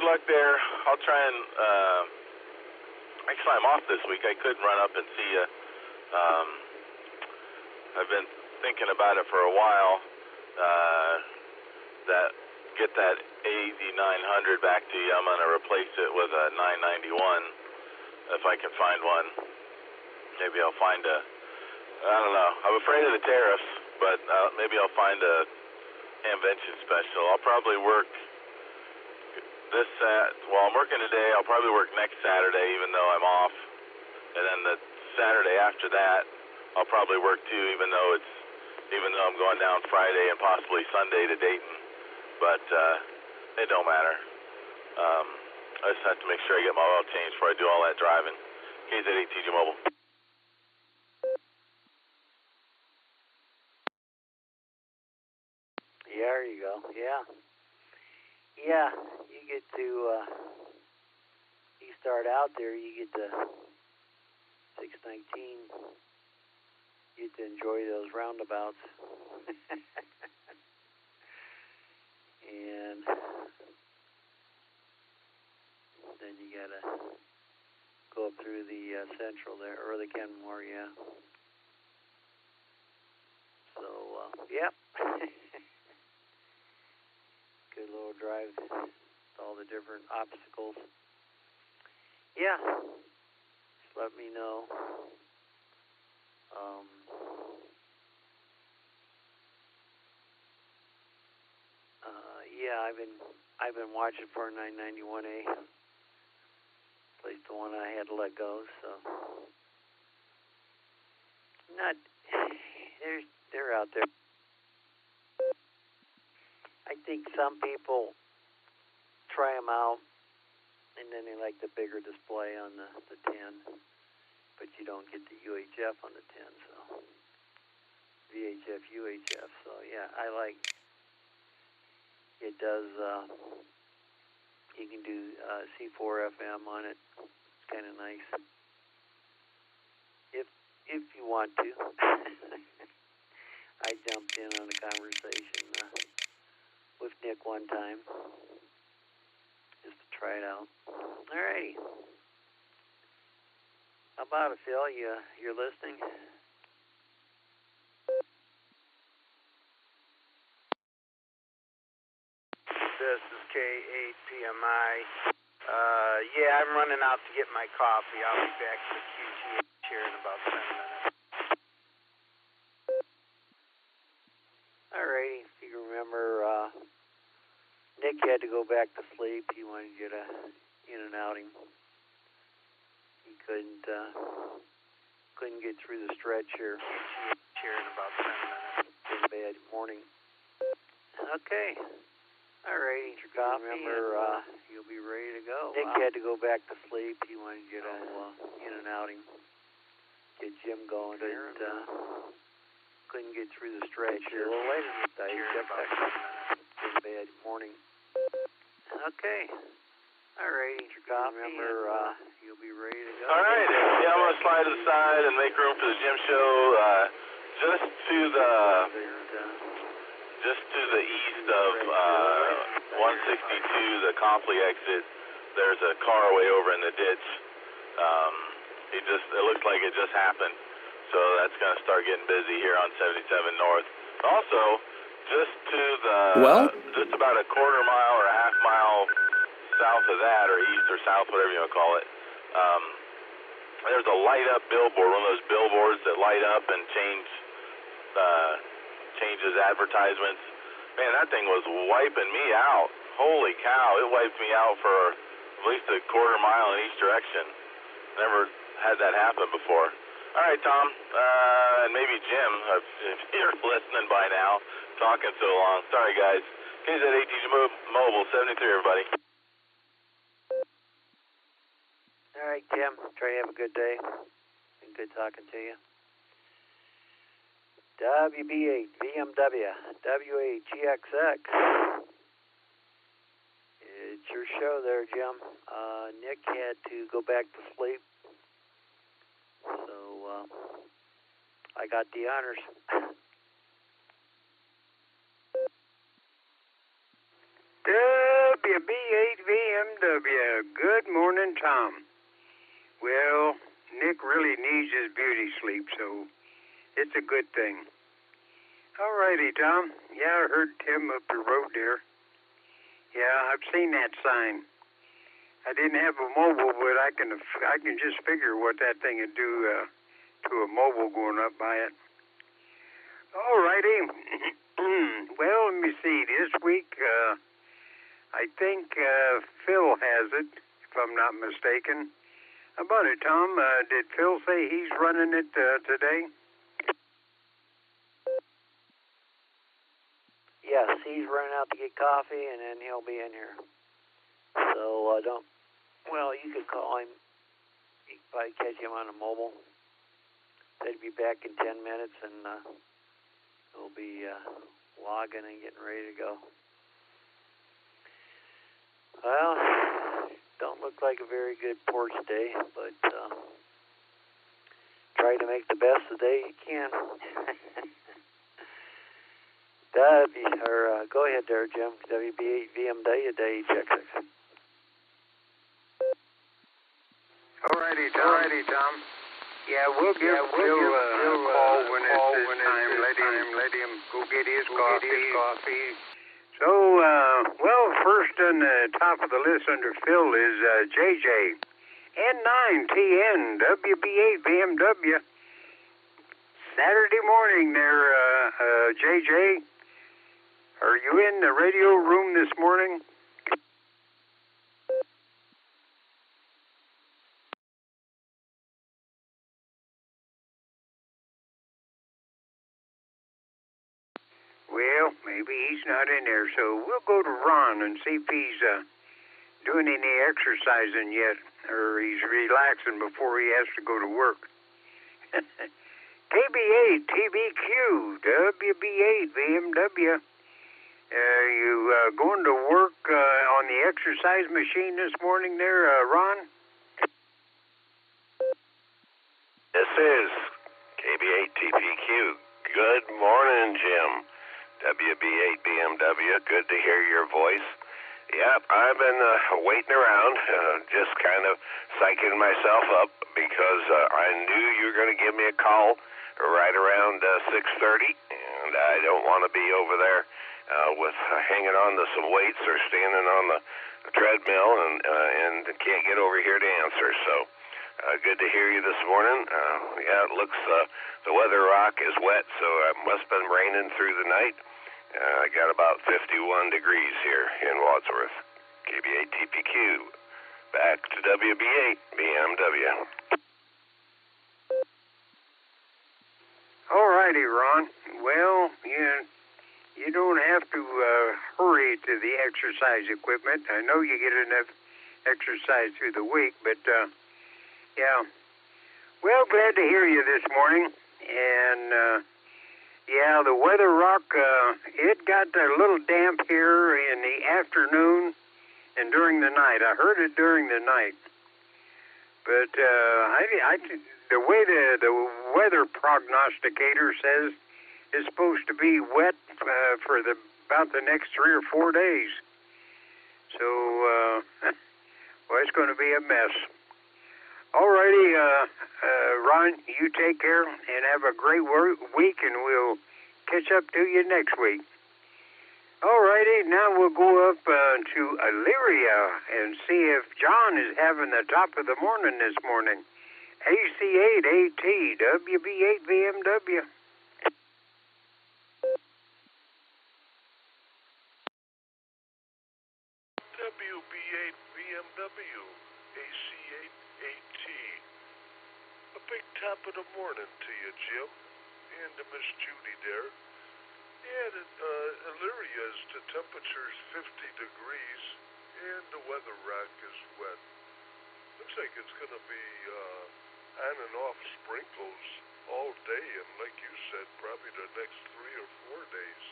luck there. I'll try and, actually, I'm off this week. I could run up and see you. I've been thinking about it for a while, get that AD900 back to you. I'm going to replace it with a 991 if I can find one. Maybe I'll find I don't know. I'm afraid of the tariffs, but maybe I'll find a Hamvention special. I'll probably work I'm working today. I'll probably work next Saturday, even though I'm off. And then the Saturday after that, I'll probably work too, even though I'm going down Friday and possibly Sunday to Dayton. But it don't matter. I just have to make sure I get my oil changed before I do all that driving. KZ8TG Mobile. Yeah, there you go. Yeah. Yeah, you get to, you start out there, you get to 619, you get to enjoy those roundabouts. And then you gotta go up through the Central there, or the Kenmore, yeah. So, yep. Good little drive, all the different obstacles. Yeah, just let me know. Yeah, I've been watching for 991A. Placed the one I had to let go, so they're out there. I think some people try them out, and then they like the bigger display on the 10, but you don't get the UHF on the 10, so VHF, UHF, so yeah, I like, it does, you can do C4 FM on it, it's kind of nice, if you want to. I jumped in on a conversation with Nick one time, just to try it out. Alrighty. How about it, Phil? You're listening? This is K8PMI. Yeah, I'm running out to get my coffee. I'll be back to QTH here in about 10 minutes. Alrighty, if you remember, Nick had to go back to sleep. He wanted to get a in and outing. He couldn't get through the stretch here. Here in about 10 minutes. In bed, morning. Okay. Alrighty, your coffee. Remember, you'll be ready to go. Nick had to go back to sleep. He wanted to get a in and outing. Get Jim going. Couldn't get through the stretch here. A little later. In bed, morning. Okay. Alrighty, your coffee. Remember, you'll be ready to go. Alright, yeah, I'm going to slide to the side and make room for the Jim show. Just to the east of 162, the Copley exit, there's a car way over in the ditch. It looks like it just happened. So that's going to start getting busy here on 77 North. Also, just about a quarter mile or a half mile south of that, or east or south, whatever you want to call it, there's a light-up billboard, one of those billboards that light up and changes advertisements. Man, that thing was wiping me out. Holy cow, it wiped me out for at least a quarter mile in each direction. Never had that happen before. All right, Tom, and maybe Jim, if you're listening by now, talking so long. Sorry, guys. KZ8TG Mobile, 73, everybody. All right, Jim. Try to have a good day. Been good talking to you. WB8, VMW, WAGXX. It's your show there, Jim. Nick had to go back to sleep. So, I got the honors. WB8 VMW. BMW. Good morning, Tom. Well, Nick really needs his beauty sleep, so it's a good thing. All righty, Tom. Yeah, I heard Tim up the road there. Yeah, I've seen that sign. I didn't have a mobile, but I can just figure what that thing would do to a mobile going up by it. All righty. Well, let me see. This week, I think Phil has it, if I'm not mistaken. How about it, Tom? Did Phil say he's running it today? Yes, he's running out to get coffee, and then he'll be in here. So you could call him. You could probably catch him on a mobile. They'd be back in 10 minutes, and he'll be logging and getting ready to go. Well, don't look like a very good porch day, but try to make the best of the day you can. Go ahead there, Jim. WB8 VMW day check 6. All righty, Tom. Yeah, we'll give Phil a call when it's time. Let him go get his coffee. So, first on the top of the list under Phil is JJ. N9TN WB8 BMW. Saturday morning there, JJ. Are you in the radio room this morning? Well, maybe he's not in there, so we'll go to Ron and see if he's doing any exercising yet, or he's relaxing before he has to go to work. KB8 TBQ WB8 BMW. You going to work on the exercise machine this morning there, Ron? This is KB8 TPQ. Good morning, Jim. WB8 BMW, good to hear your voice. Yep, I've been waiting around, just kind of psyching myself up because I knew you were going to give me a call right around 6:30, and I don't want to be over there with hanging on to some weights or standing on the treadmill and can't get over here to answer. So good to hear you this morning. Yeah, it looks the weather rock is wet, so it must have been raining through the night. I got about 51 degrees here in Wadsworth. KB8 TPQ. Back to WB8 BMW. All righty, Ron. Well, you don't have to hurry to the exercise equipment. I know you get enough exercise through the week, but yeah. Well, glad to hear you this morning. And yeah, the weather rock, it got a little damp here in the afternoon and during the night. I heard it during the night. But the way the weather prognosticator says it's supposed to be wet for about the next 3 or 4 days. So, well, it's going to be a mess. All righty, Ron, you take care and have a great week, and we'll catch up to you next week. All righty, now we'll go up to Elyria and see if John is having the top of the morning this morning. AC8AT, WB8 BMW. WB8 BMW, AC8AT. A big top of the morning to you, Jim, and to Miss Judy there. Yeah, Elyria's, the temperature's 50 degrees, and the weather rock is wet. Looks like it's going to be on and off sprinkles all day, and like you said, probably the next 3 or 4 days.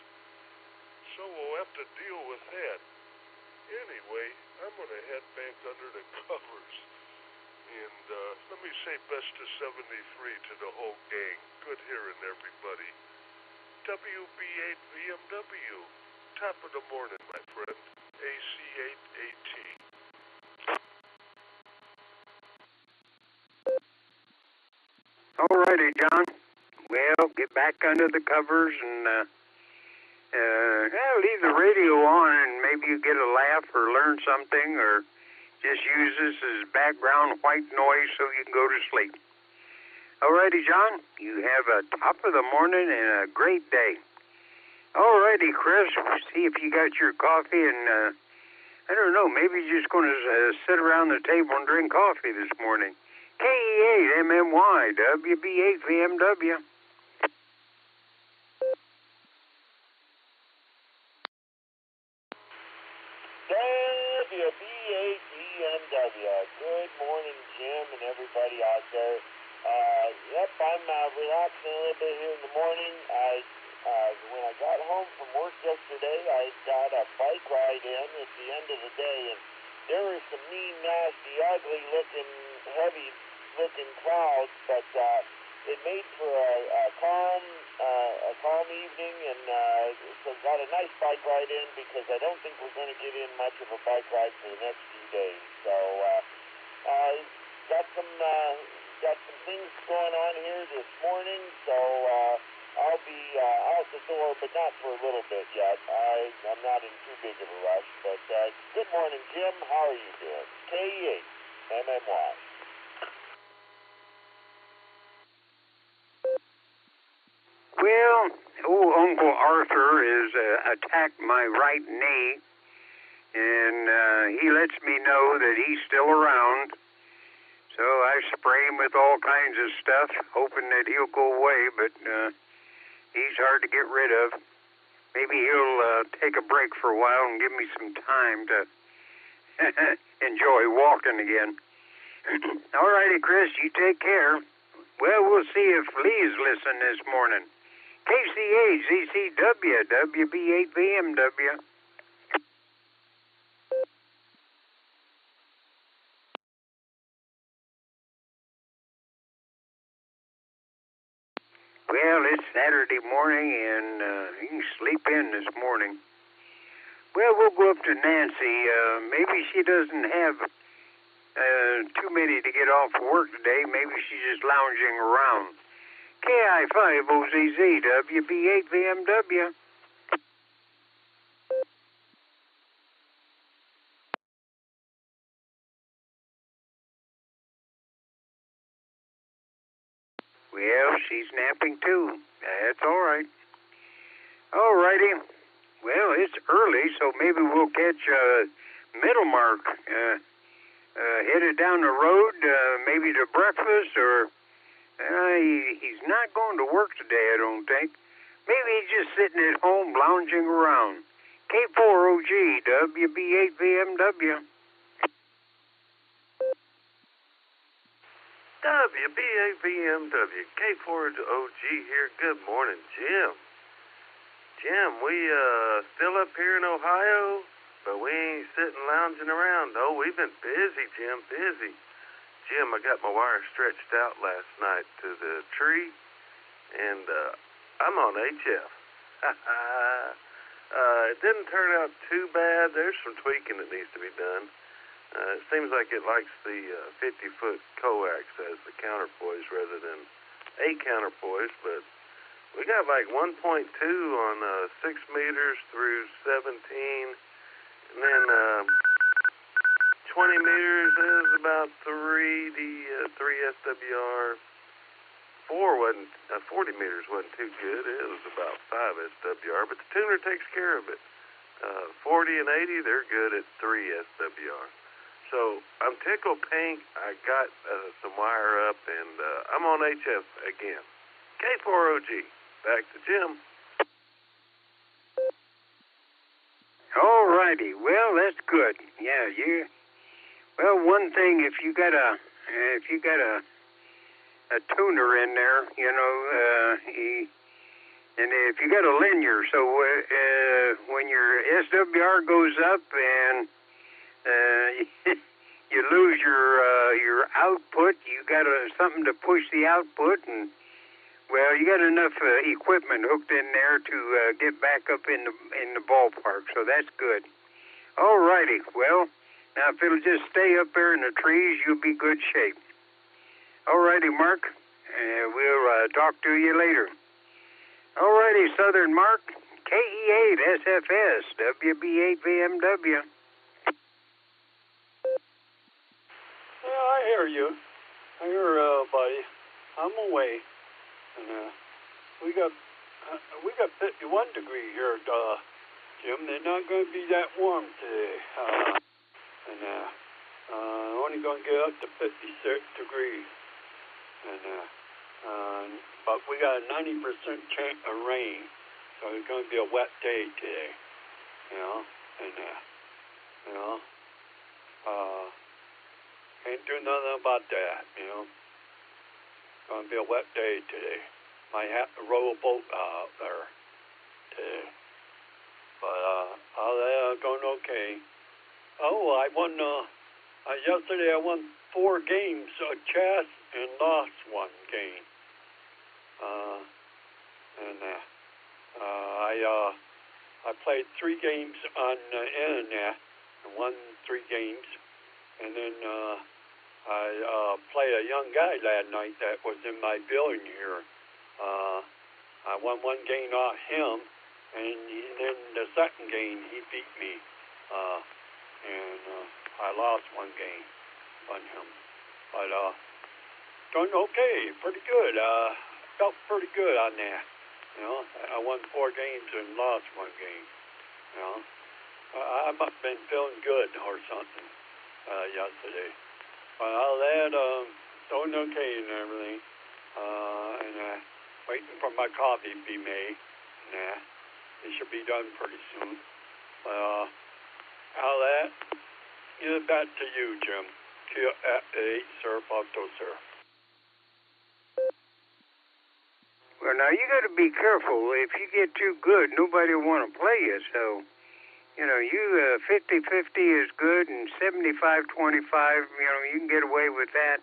So we'll have to deal with that. Anyway, I'm going to head back under the covers. And let me say best to 73 to the whole gang. Good hearing, everybody. WB8 BMW. Top of the morning, my friend. AC8AT. righty, John. Well, get back under the covers and leave the radio on, and maybe you get a laugh or learn something, or just use this as background white noise so you can go to sleep. All righty, John. You have a top of the morning and a great day. All righty, Chris. See if you got your coffee, and I don't know, maybe you're just going to sit around the table and drink coffee this morning. KE8MMY, WB8VMW. WB8VMW. Good morning, Jim, and everybody out there. I'm relaxing a little bit here in the morning. When I got home from work yesterday, I got a bike ride in at the end of the day, and there were some mean, nasty, ugly-looking, heavy-looking clouds, but it made for a calm evening, and so got a nice bike ride in because I don't think we're going to get in much of a bike ride for the next few days. So got some things going on here this morning, so I'll be out the door, but not for a little bit yet. I'm not in too big of a rush, but good morning, Jim. How are you doing? KE8MMY. Well, old Uncle Arthur has attacked my right knee, and he lets me know that he's still around. So I spray him with all kinds of stuff, hoping that he'll go away, but he's hard to get rid of. Maybe he'll take a break for a while and give me some time to enjoy walking again. All righty, Chris, you take care. Well, we'll see if Lee's listening this morning. KCA-ZCW, WB8VMW. Well, it's Saturday morning, and you can sleep in this morning. Well, we'll go up to Nancy. Maybe she doesn't have too many to get off work today. Maybe she's just lounging around. KI5OZZ, WB8VMW. Well, she's napping too. That's all right. All righty. Well, it's early, so maybe we'll catch Middlemark headed down the road, maybe to breakfast, or he's not going to work today, I don't think. Maybe he's just sitting at home lounging around. K4OG, WB8VMW. WB8VMW, K4OG here. Good morning, Jim. Jim, we still up here in Ohio, but we ain't sitting lounging around. Oh, we've been busy, Jim, busy. Jim, I got my wire stretched out last night to the tree, and I'm on HF. It didn't turn out too bad. There's some tweaking that needs to be done. It seems like it likes the 50-foot coax as the counterpoise rather than a counterpoise, but we got like 1.2 on 6 meters through 17, and then 20 meters is about 3. The 3 SWR. 40 meters wasn't too good. It was about 5 SWR, but the tuner takes care of it. 40 and 80, they're good at 3 SWR. So I'm tickled pink. I got some wire up, and I'm on HF again. K4OG. Back to Jim. All righty. Well, that's good. Yeah, you. Well, one thing, if you got a tuner in there, you know, and if you got a linear, so when your SWR goes up and you lose your output, you got something to push the output, and well, you got enough equipment hooked in there to get back up in the ballpark, so that's good. All righty. Well, now if it'll just stay up there in the trees, you'll be good shape. All righty, Mark. We'll talk to you later. Alrighty, Southern Mark, KE8 SFS, WB8 VMW. Yeah, I hear you. I hear, buddy. I'm away, and we got 51 degrees here, Jim. They're not going to be that warm today, and only going to get up to 56 degrees, but we got a 90% chance of rain, so it's going to be a wet day today, can't do nothing about that, It's going to be a wet day today. Might have to row a boat out there today. But other than that, going okay. Oh, I won, yesterday I won 4 games of chess and lost 1 game. I played 3 games on the internet and won 3 games. And then I played a young guy that night that was in my building here. I won 1 game off him, and then the second game he beat me, and I lost 1 game on him. But doing okay, pretty good. Felt pretty good on that. I won 4 games and lost 1 game. I must have been feeling good or something yesterday. But all that, doing okay and everything. And waiting for my coffee to be made. It should be done pretty soon. But all that, give it back to you, Jim. Q8, sir, Auto, sir. Well, now you got to be careful. If you get too good, nobody will want to play you. So, you 50-50 is good, and 75-25, you can get away with that.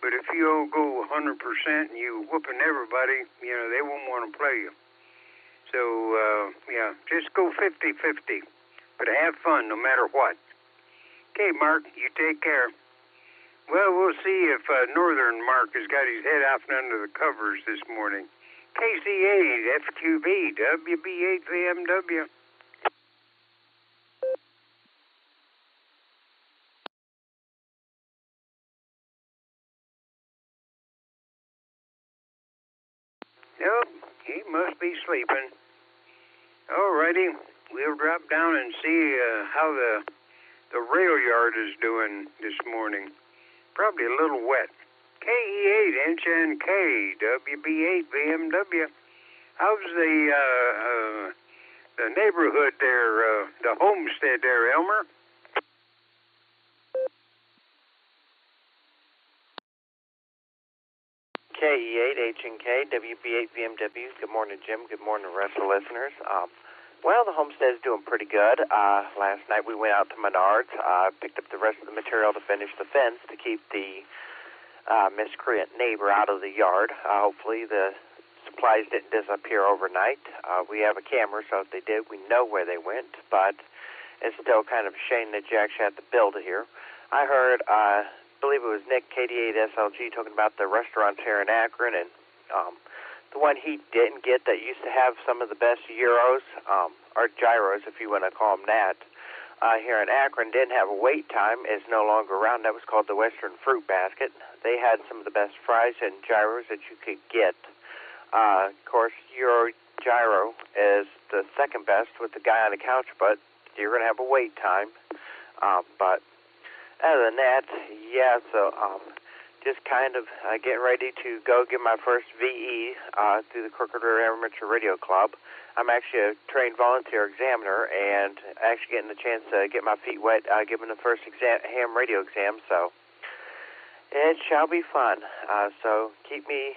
But if you all go 100% and you whooping everybody, they won't want to play you. So, just go 50-50. But have fun no matter what. Okay, Mark, you take care. Well, we'll see if Northern Mark has got his head out from under the covers this morning. KC8, FQB, WB8 VMW. Nope, he must be sleeping. Alrighty, we'll drop down and see how the rail yard is doing this morning. Probably a little wet. KE8 NCK WB8 VMW. How's the neighborhood there, the homestead there, Elmer? KE8 HNK WB8 VMW. Good morning, Jim. Good morning, rest of the listeners. Well, the homestead is doing pretty good. Last night we went out to Menards, picked up the rest of the material to finish the fence to keep the miscreant neighbor out of the yard. Hopefully the supplies didn't disappear overnight. We have a camera, so if they did, we know where they went, but it's still kind of a shame that you actually have to build it here. I heard, I believe it was Nick, KD8 SLG, talking about the restaurants here in Akron, and the one he didn't get that used to have some of the best gyros, or gyros if you want to call them that, here in Akron, didn't have a wait time, is no longer around. That was called the Western Fruit Basket. They had some of the best fries and gyros that you could get. Of course, your gyro is the second best with the guy on the couch, but you're going to have a wait time. But other than that, yeah, so just kind of getting ready to go get my first VE through the Crooked River Amateur Radio Club. I'm actually a trained volunteer examiner and actually getting the chance to get my feet wet giving the first ham radio exam, so it shall be fun. So keep me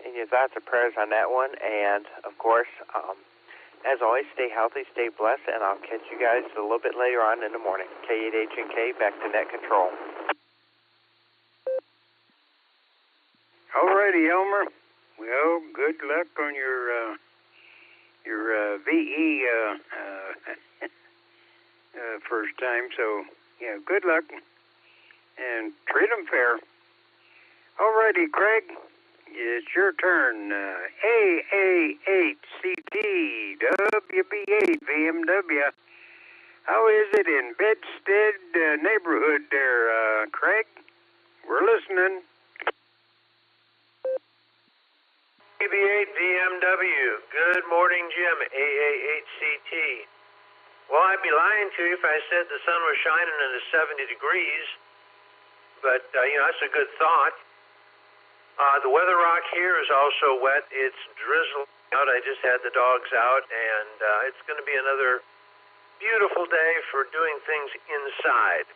in your thoughts and prayers on that one, and of course, as always, stay healthy, stay blessed, and I'll catch you guys a little bit later on in the morning. K8HNK, back to net control. All righty, Elmer. Well, good luck on your VE first time. So, yeah, good luck and treat them fair. All righty, Craig. It's your turn. AA8CT, WB8 BMW. How is it in Bedstead neighborhood there, Craig? We're listening. AB8 BMW. Good morning, Jim. AA8CT. Well, I'd be lying to you if I said the sun was shining and it's 70 degrees. But, that's a good thought. The weather rock here is also wet. It's drizzling out. I just had the dogs out, and it's going to be another beautiful day for doing things inside.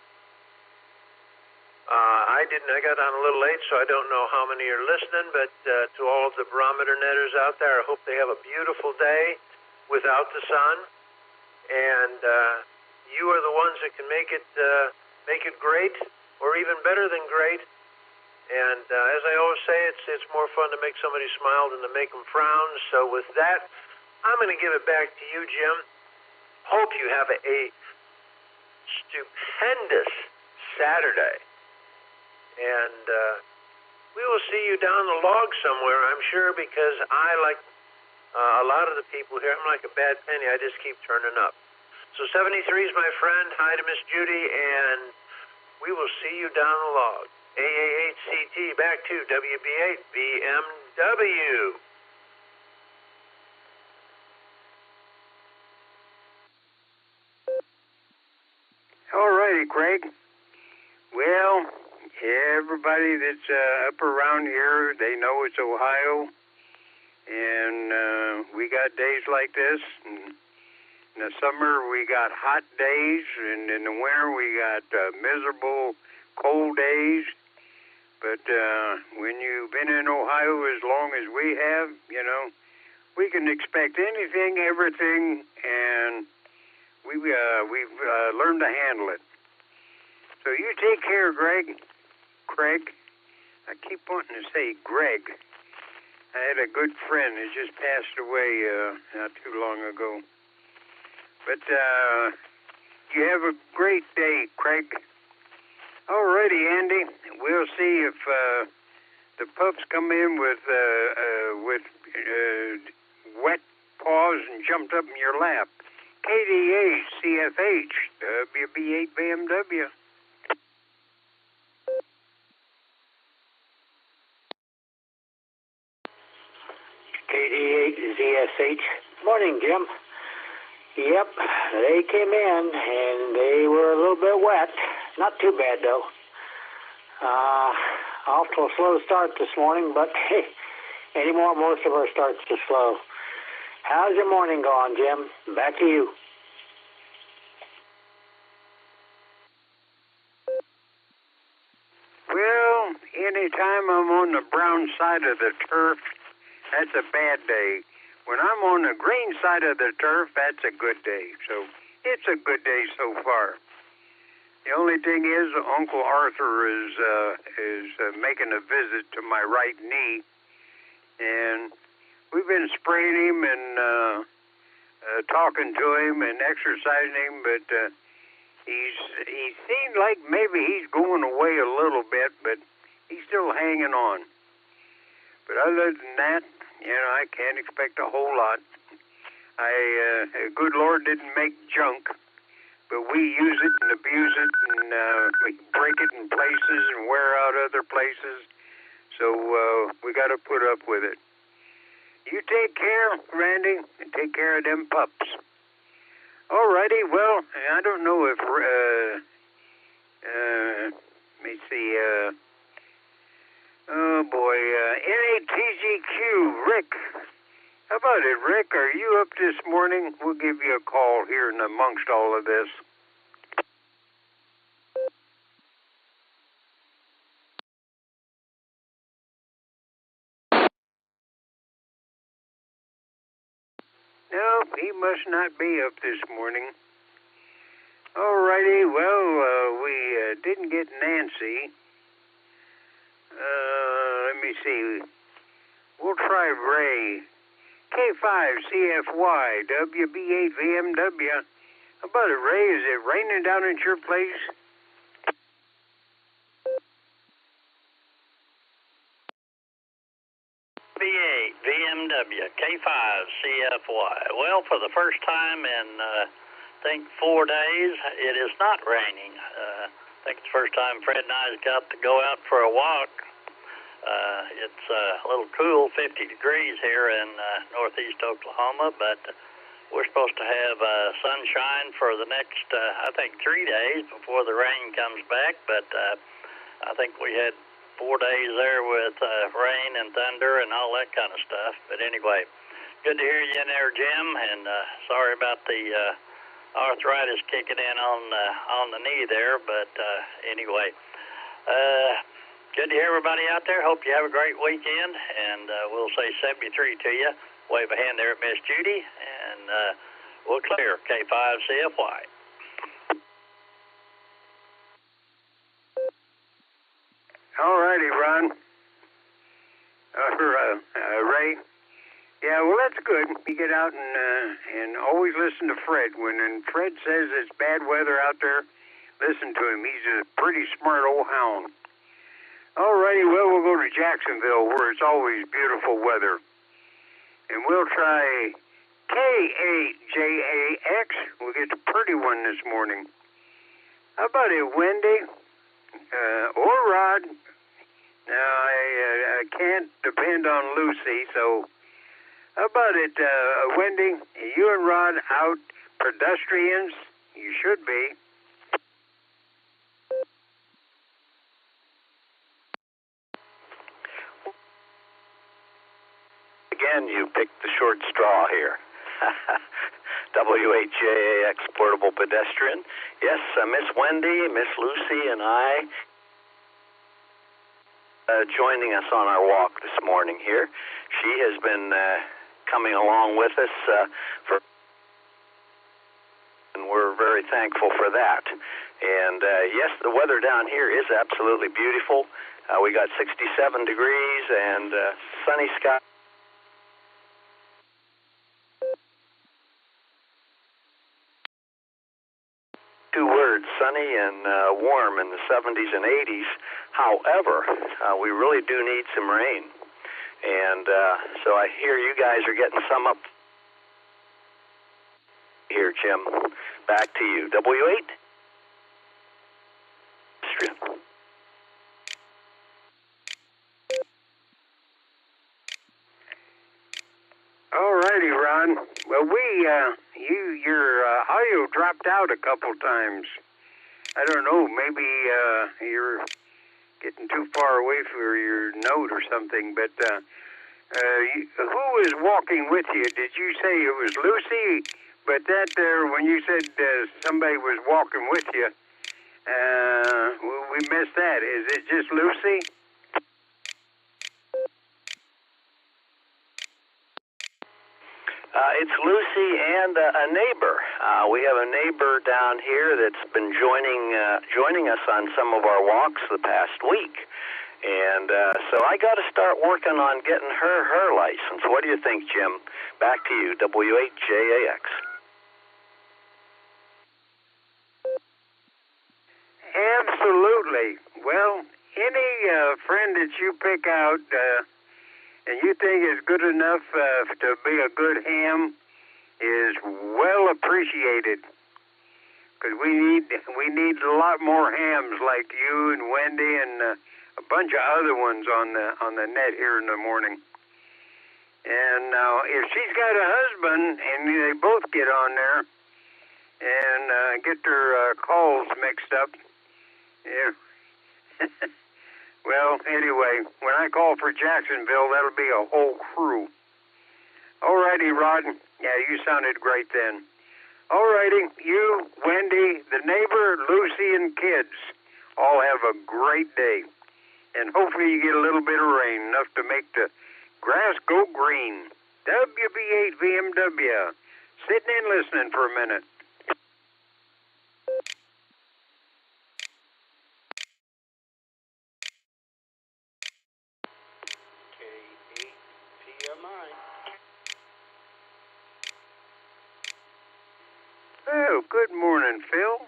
I got on a little late, so I don't know how many are listening, but to all of the Barometer Netters out there, I hope they have a beautiful day without the sun, and you are the ones that can make it great, or even better than great. And as I always say, it's more fun to make somebody smile than to make them frown. So with that, I'm going to give it back to you, Jim. Hope you have a stupendous Saturday. And we will see you down the log somewhere, I'm sure, because I, like a lot of the people here, I'm like a bad penny. I just keep turning up. So 73 is my friend. Hi to Miss Judy, and we will see you down the log. AA8CT back to WB8 BMW. All righty, Craig. Well, everybody that's up around here, they know it's Ohio, and we got days like this. And in the summer, we got hot days, and in the winter, we got miserable, cold days. But when you've been in Ohio as long as we have, we can expect anything, everything, and we've learned to handle it. So you take care, Craig. I keep wanting to say Greg. I had a good friend who just passed away not too long ago. But you have a great day, Craig. All righty, Andy. We'll see if the pups come in with wet paws and jumped up in your lap. KDA CFH WB8 BMW. KD8 ZSH. Morning, Jim. Yep, they came in and they were a little bit wet. Not too bad, though. Off to a slow start this morning, but hey, anymore, most of our starts are slow. How's your morning going, Jim? Back to you. Well, anytime I'm on the brown side of the turf, that's a bad day. When I'm on the green side of the turf, that's a good day. So it's a good day so far. The only thing is, Uncle Arthur is making a visit to my right knee, and we've been spraying him and talking to him and exercising him, but he seemed like maybe he's going away a little bit, but he's still hanging on. But other than that, I can't expect a whole lot. Good Lord didn't make junk, but we use it and abuse it, and we break it in places and wear out other places. So we got to put up with it. You take care, Randy, and take care of them pups. All righty. Well, I don't know if let me see. Oh boy, NATGQ, Rick. How about it, Rick? Are you up this morning? We'll give you a call here in amongst all of this. No, he must not be up this morning. All righty, well, we didn't get Nancy. Let me see. We'll try Ray. K5CFY WB8 VMW. How about it, Ray? Is it raining down at your place? BMW, K5CFY. Well, for the first time in, I think, 4 days, it is not raining. I think it's the first time Fred and I got to go out for a walk. It's a little cool, 50 degrees here in northeast Oklahoma, but we're supposed to have sunshine for the next, I think, 3 days before the rain comes back, but I think we had 4 days there with rain and thunder and all that kind of stuff. But anyway, good to hear you in there, Jim, and sorry about the arthritis kicking in on the knee there, but anyway, good to hear everybody out there. Hope you have a great weekend, and we'll say 73 to you. Wave a hand there at Miss Judy, and we'll clear K5CFY. All righty, Ron. Ray. Yeah, well, that's good. You get out and always listen to Fred. When Fred says it's bad weather out there, listen to him. He's a pretty smart old hound. All righty, well, we'll go to Jacksonville, where it's always beautiful weather. And we'll try K8JAX. We'll get the pretty one this morning. How about it, Wendy? Or Rod? Now, I can't depend on Lucy, so how about it, Wendy? You and Rod out pedestrians? You should be. Again, you picked the short straw here. W8JAX Portable Pedestrian. Yes, Miss Wendy, Miss Lucy, and I joining us on our walk this morning here. She has been coming along with us and we're very thankful for that. And yes, the weather down here is absolutely beautiful. We got 67 degrees and sunny sky. 2 words, sunny and warm in the 70s and 80s. However, we really do need some rain. And so I hear you guys are getting some up here, Jim. Back to you. W8? All righty, Ron. Well, your audio dropped out a couple times. I don't know, maybe you're getting too far away for your note or something, but who was walking with you? Did you say it was Lucy? But that when you said somebody was walking with you, we missed that. Is it just Lucy? It's Lucy and a neighbor. We have a neighbor down here that's been joining us on some of our walks the past week. And so I got to start working on getting her license. What do you think, Jim? Back to you, W8JAX. Absolutely. Well, any friend that you pick out and you think is good enough to be a good ham is well appreciated. Because we need a lot more hams like you and Wendy and a bunch of other ones on the net here in the morning. And now, if she's got a husband and they both get on there and get their calls mixed up, yeah. Well, anyway, when I call for Jacksonville, that'll be a whole crew. All righty, Rod. Yeah, you sounded great then. All righty, you, Wendy, the neighbor, Lucy, and kids all have a great day. And hopefully you get a little bit of rain, enough to make the grass go green. WB8VMW. Sitting and listening for a minute. Oh, good morning, Phil.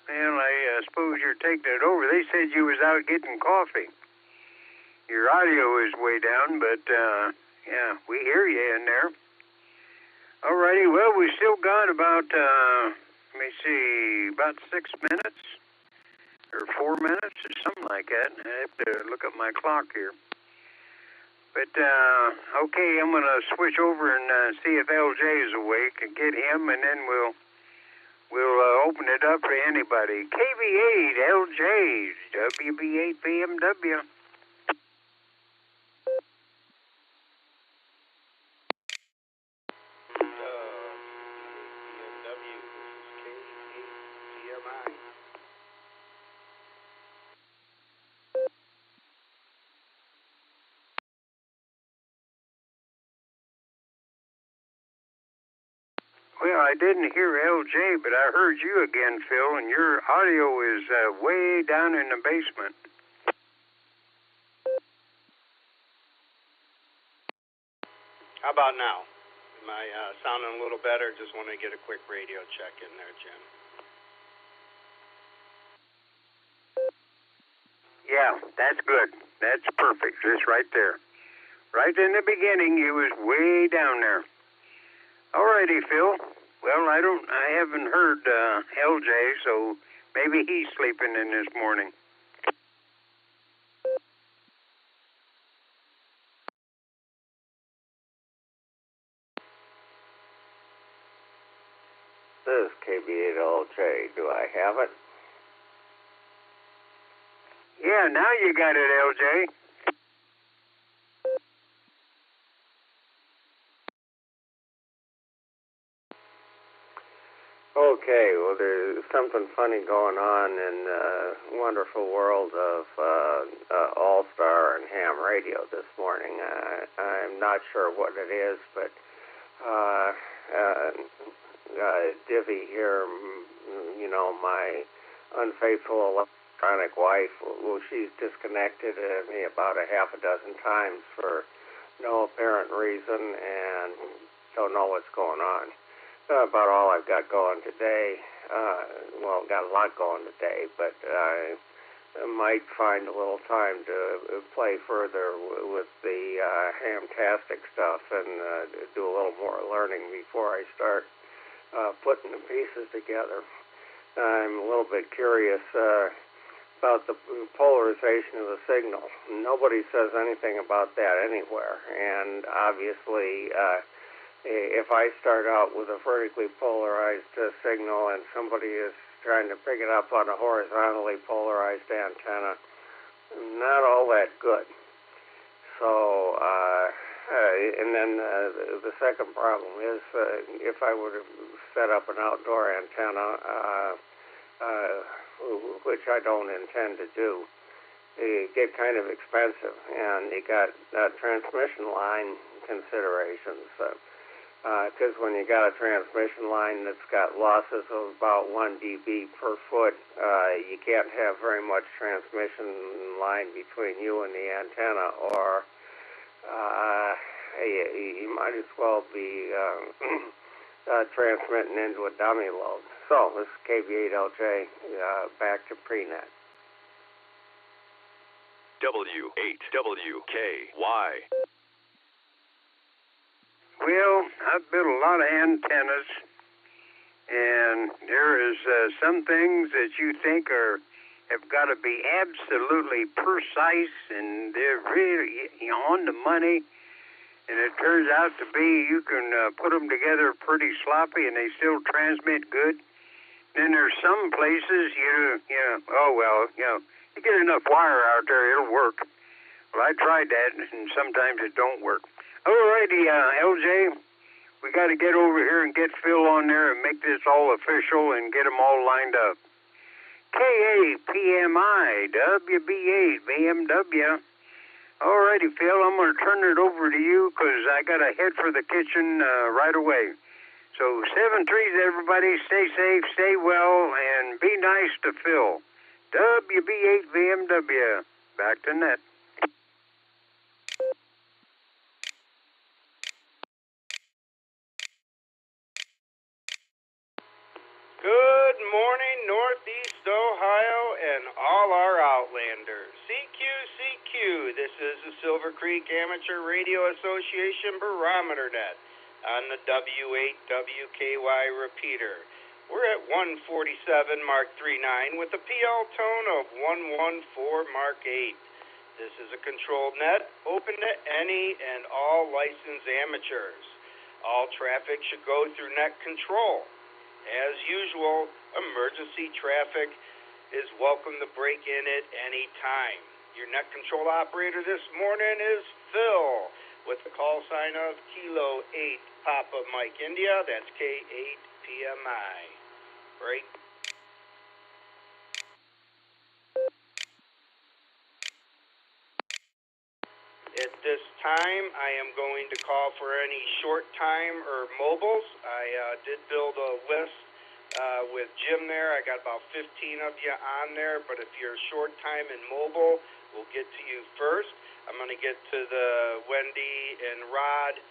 And I suppose you're taking it over. They said you was out getting coffee. Your audio is way down, but Yeah, we hear you in there. All righty. Well, we still got about, let me see, about 6 minutes or 4 minutes or something like that. I have to look at my clock here. But, okay, I'm going to switch over and see if LJ is awake and get him, and then we'll open it up for anybody. KB8, LJ, WB8 BMW. Well, I didn't hear LJ, but I heard you again, Phil, and your audio is way down in the basement. How about now? Am I sounding a little better? Just want to get a quick radio check in there, Jim. Yeah, that's good. That's perfect. Just right there. Right in the beginning, you was way down there. All righty, Phil. Well, I haven't heard LJ, so maybe he's sleeping in this morning. This is KB8LJ. Do I have it? Yeah, now you got it, LJ. Okay, well, there's something funny going on in the wonderful world of Allstar and ham radio this morning. I'm not sure what it is, but Divvy here, you know, my unfaithful electronic wife, well, she's disconnected me about a half a dozen times for no apparent reason and don't know what's going on. About all I've got going today. Well, got a lot going today, but I might find a little time to play further with the hamtastic stuff and do a little more learning before I start putting the pieces together. I'm a little bit curious about the polarization of the signal. Nobody says anything about that anywhere, and obviously if I start out with a vertically polarized signal and somebody is trying to pick it up on a horizontally polarized antenna, not all that good. So, and then the second problem is if I were to set up an outdoor antenna, which I don't intend to do, it get kind of expensive, and you got transmission line considerations. Because when you got a transmission line that's got losses of about 1 dB per foot, you can't have very much transmission line between you and the antenna, or you might as well be transmitting into a dummy load. So, this is KB8LJ, back to prenet. W8WKY. Well, I've built a lot of antennas, and there is some things that you think have got to be absolutely precise, and they're really on the money, and it turns out to be you can put them together pretty sloppy, and they still transmit good. Then there's some places you get enough wire out there, it'll work. Well, I tried that, and sometimes it don't work. Alrighty, LJ, we got to get over here and get Phil on there and make this all official and get them all lined up. KAPMI, WB8, BMW. Alrighty, Phil, I'm going to turn it over to you because I got to head for the kitchen right away. So 7-3s, everybody. Stay safe, stay well, and be nice to Phil. WB8, BMW. Back to net. Good morning, Northeast Ohio and all our Outlanders. CQ, this is the Silvercreek Amateur Radio Association Barometer Net on the W8WKY repeater. We're at 147 Mark 39 with a PL tone of 114 Mark 8. This is a controlled net open to any and all licensed amateurs. All traffic should go through net control. As usual, emergency traffic is welcome to break in at any time. Your net control operator this morning is Phil with the call sign of Kilo 8 Papa Mike India. That's K8 PMI. Break. At this time, I am going to call for any short time or mobiles. I did build a list with Jim there. I got about 15 of you on there, but if you're short time and mobile, we'll get to you first. I'm going to get to the Wendy and Rod.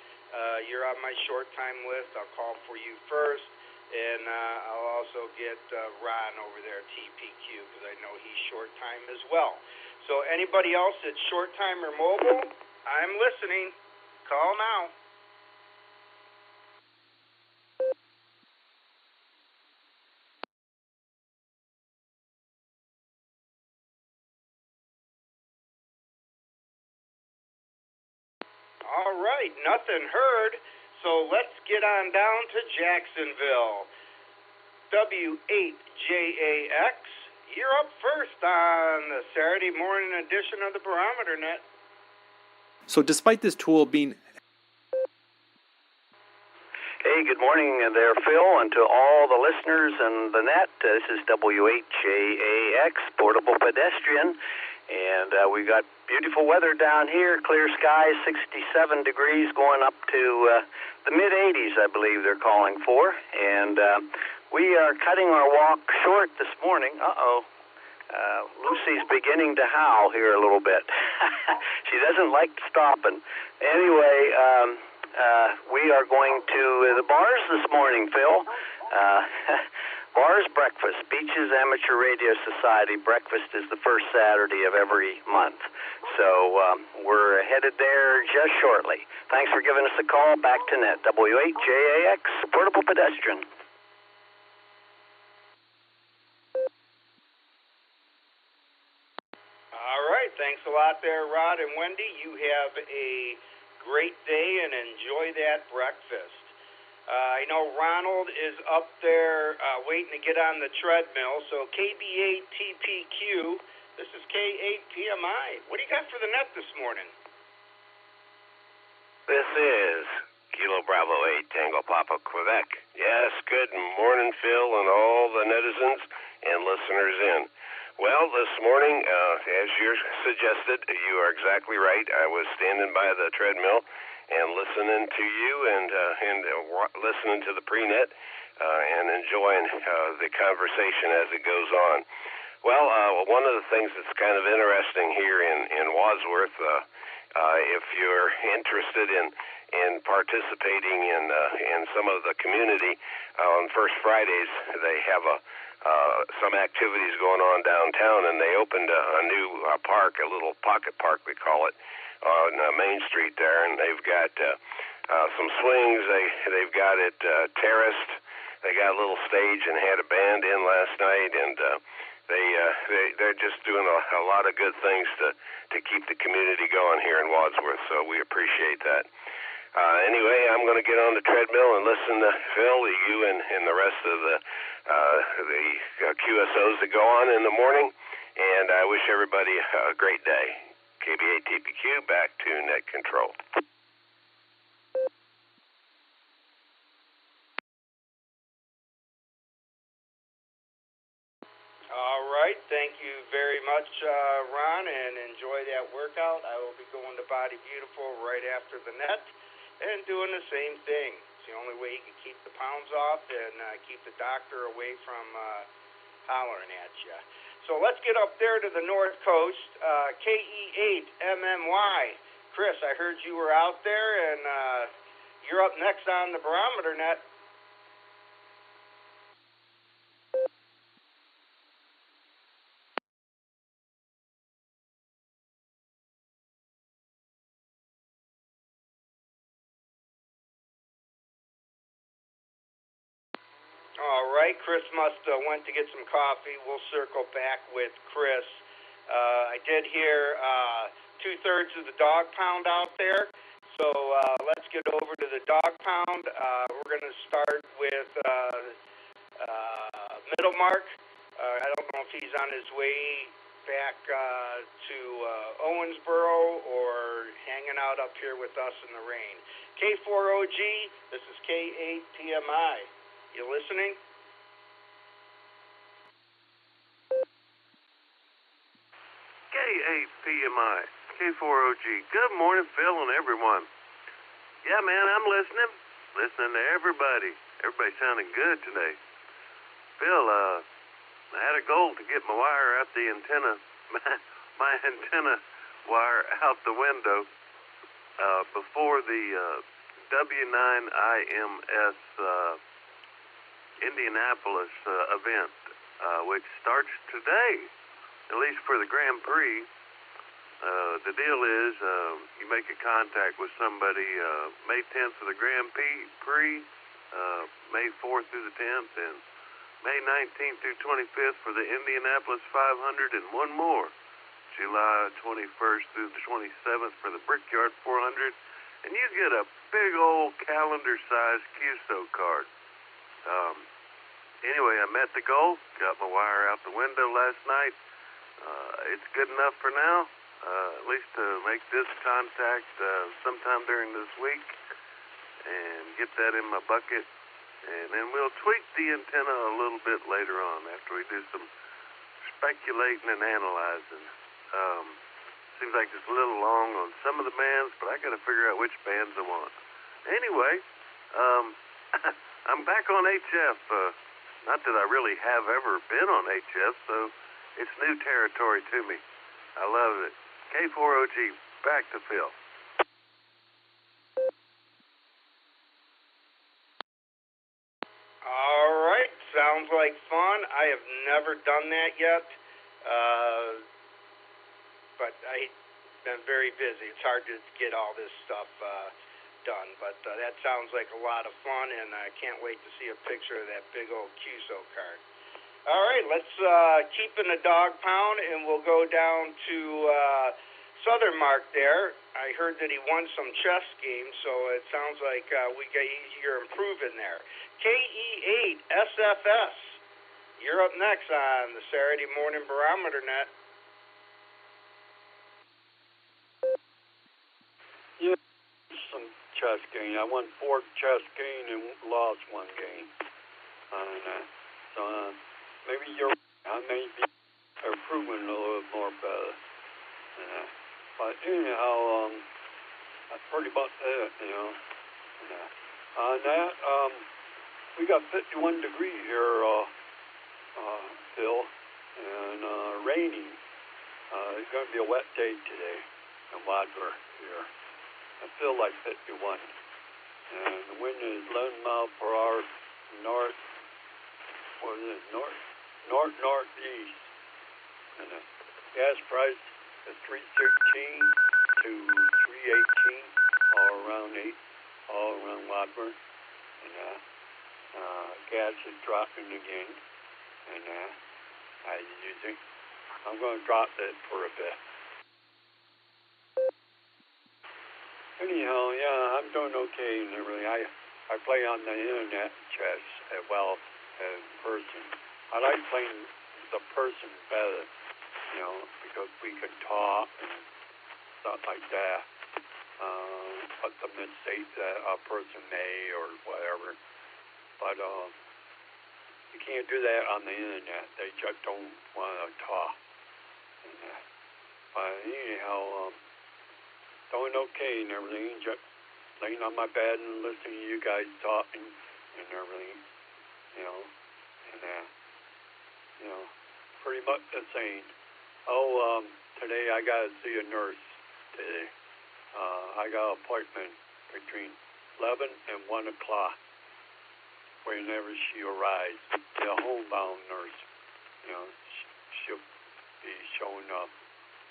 You're on my short time list. I'll call for you first, and I'll also get Ron over there, TPQ, because I know he's short time as well. So anybody else that's short time or mobile, I'm listening. Call now. All right, nothing heard. So let's get on down to Jacksonville. W8JAX. You're up first on the Saturday morning edition of the Barometer Net. So despite this tool being... Hey, good morning there, Phil, and to all the listeners in the net. This is W8JAX, Portable Pedestrian, and we got beautiful weather down here, clear skies, 67 degrees, going up to the mid-80s, I believe they're calling for, and... we are cutting our walk short this morning. Lucy's beginning to howl here a little bit. She doesn't like stopping. Anyway, we are going to the bars this morning, Phil. Bars breakfast. Beaches Amateur Radio Society breakfast is the first Saturday of every month. So we're headed there just shortly. Thanks for giving us a call. Back to net. W8JAX, Portable Pedestrian. All right, thanks a lot there, Rod and Wendy. You have a great day and enjoy that breakfast. I know Ronald is up there waiting to get on the treadmill, so KB8TPQ, this is K8PMI. What do you got for the net this morning? This is Kilo Bravo 8 Tango Papa Quebec. Yes, good morning, Phil, and all the netizens and listeners in. Well, this morning, as you suggested, you are exactly right. I was standing by the treadmill and listening to you and listening to the pre-net and enjoying the conversation as it goes on. Well, one of the things that's kind of interesting here in Wadsworth, if you're interested in participating in some of the community, on First Fridays they have some activities going on downtown, and they opened a new park, a little pocket park we call it, on Main Street there, and they've got some swings. They've got it terraced. They got a little stage and had a band in last night, and they're just doing a lot of good things to keep the community going here in Wadsworth. So we appreciate that. Anyway, I'm going to get on the treadmill and listen to Phil, you, and the rest of the QSOs that go on in the morning, and I wish everybody a great day. KB8TPQ, back to net control. All right, thank you very much, Ron, and enjoy that workout. I will be going to Body Beautiful right after the net and doing the same thing. It's the only way you can keep the pounds off and keep the doctor away from hollering at you. So let's get up there to the North Coast. KE8MMY. Chris, I heard you were out there, and you're up next on the Barometer Net. All right, Chris must went to get some coffee. We'll circle back with Chris. I did hear 2/3 of the dog pound out there, so let's get over to the dog pound. We're going to start with Middle Mark. I don't know if he's on his way back to Owensboro or hanging out up here with us in the rain. K4OG, this is K8PMI. You listening? K8PMI, K4OG. Good morning, Phil and everyone. Yeah, man, I'm listening to everybody. Everybody sounding good today. Phil, I had a goal to get my wire out the antenna, my antenna wire out the window before the W9IMS Indianapolis event, which starts today, at least for the Grand Prix. The deal is you make a contact with somebody May 10th for the Grand Prix, May 4th through the 10th, and May 19th through 25th for the Indianapolis 500, and one more, July 21st through the 27th for the Brickyard 400, and you get a big old calendar-sized QSO card. Anyway, I met the goal, got my wire out the window last night. It's good enough for now, at least to make this contact sometime during this week and get that in my bucket. And then we'll tweak the antenna a little bit later on after we do some speculating and analyzing. Seems like it's a little long on some of the bands, but I got to figure out which bands I want. Anyway, I'm back on HF. Not that I really have ever been on HF, so it's new territory to me. I love it. K4OG, back to Phil. All right, sounds like fun. I have never done that yet, but I've been very busy. It's hard to get all this stuff done, but that sounds like a lot of fun, and I can't wait to see a picture of that big old QSO card. All right, let's keep in the dog pound, and we'll go down to Southern Mark there. I heard that he won some chess games, so it sounds like you're improving there. KE8 SFS, you're up next on the Saturday Morning Barometer Net. Yeah, some chess game. I won 4 chess games and lost 1 game. So maybe I may be improving a little more better. But anyhow, that's pretty much it, you know. On that, we got 51 degrees here, Phil, and raining. It's going to be a wet day today in Wadler here. I feel like 51. And the wind is 11 miles per hour northeast. And the gas price is $3.13 to $3.18 all around Wadler. And gas is dropping again. And as usual, I'm going to drop it for a bit. Anyhow, yeah, I'm doing okay and everything. I play on the internet chess as well as person. I like playing the person better, you know, because we can talk and stuff like that. But the mistakes that a person made or whatever. But you can't do that on the internet. They just don't want to talk. But anyhow, doing okay and everything, just laying on my bed and listening to you guys talking and everything, you know, and pretty much the same. Today I got to see a nurse today. I got an appointment between 11 and 1 o'clock whenever she arrives. The homebound nurse, you know, she'll be showing up.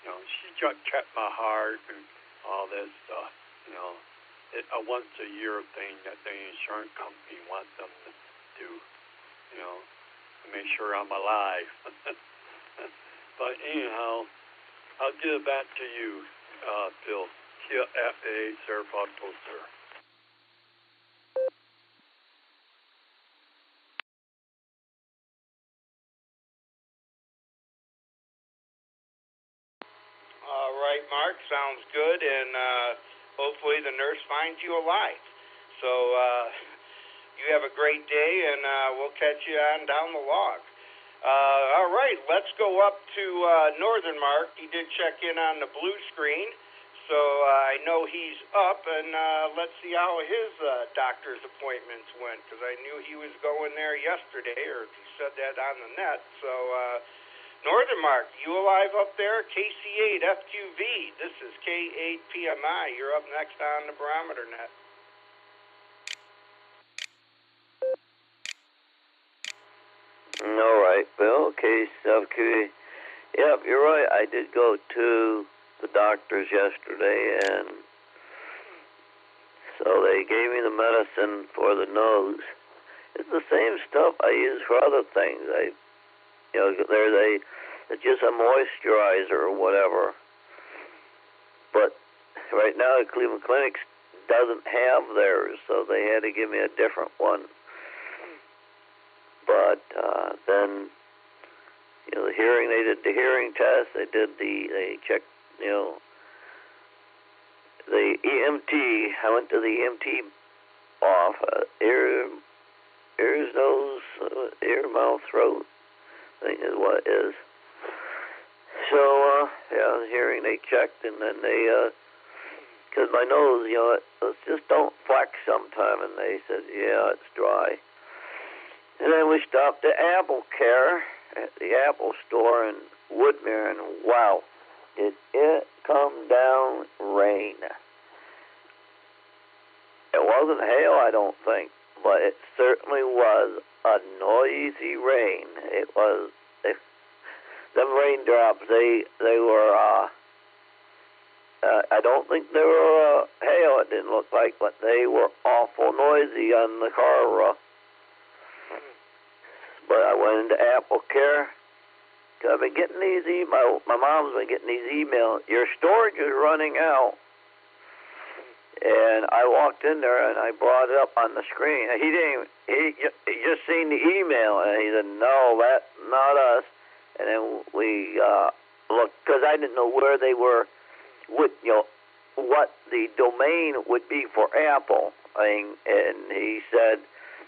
You know, she just checked my heart and all this stuff, you know. It's a once-a-year thing that the insurance company wants them to do. to make sure I'm alive. But anyhow, I'll give it back to you, Phil. KFA, sir, Foto, sir. All right, Mark, sounds good, and hopefully the nurse finds you alive. So you have a great day, and we'll catch you on down the log. All right, let's go up to Northern Mark. He did check in on the blue screen, so I know he's up, and let's see how his doctor's appointments went, because I knew he was going there yesterday, or he said that on the net. So Northern Mark, you alive up there? KC8FQV, this is K8PMI. You're up next on the Barometer Net. All right, Bill. KC7QV. Yep, you're right. I did go to the doctor's yesterday, and so they gave me the medicine for the nose. It's the same stuff I use for other things. It's just a moisturizer or whatever. But right now, the Cleveland Clinic doesn't have theirs, so they had to give me a different one. But then, the hearing, they did the hearing test. They checked, the EMT. I went to the EMT off ears, nose, ear, mouth, throat. I think is what it is. So, the hearing, they checked, and then they, because my nose, it just don't flex sometime, and they said, yeah, it's dry. And then we stopped at Apple Care at the Apple store in Woodmere, and wow, did it come down rain. It wasn't hail, I don't think, but it certainly was a noisy rain. It was, them raindrops, they were, I don't think they were hail, it didn't look like, but they were awful noisy on the car. But I went into Apple Care. I've been getting these my mom's been getting these emails. Your storage is running out. And I walked in there and I brought it up on the screen. He just seen the email and he said, no, that's not us. And then we looked, because I didn't know where they were, what the domain would be for Apple. And he said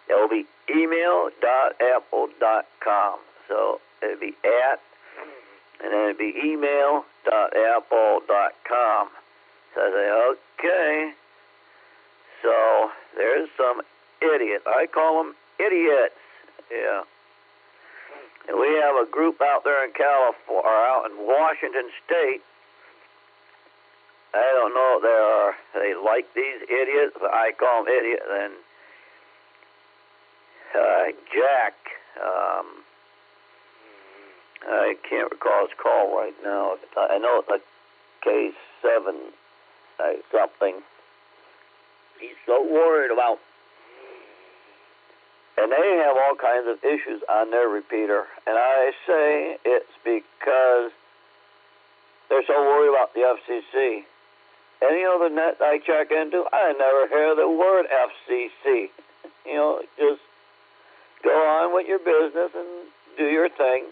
it will be email.apple.com. So it'd be at, and then it'd be email.apple.com. So I say, okay. So there's some idiot. I call them idiots. Yeah. And we have a group out there in California, or out in Washington State. I don't know if they like these idiots, but I call them idiots. And Jack, I can't recall his call right now. I know it's like K7 something. He's so worried about, and they have all kinds of issues on their repeater. And I say it's because they're so worried about the FCC. Any other net I check into, I never hear the word FCC. Just go on with your business and do your thing.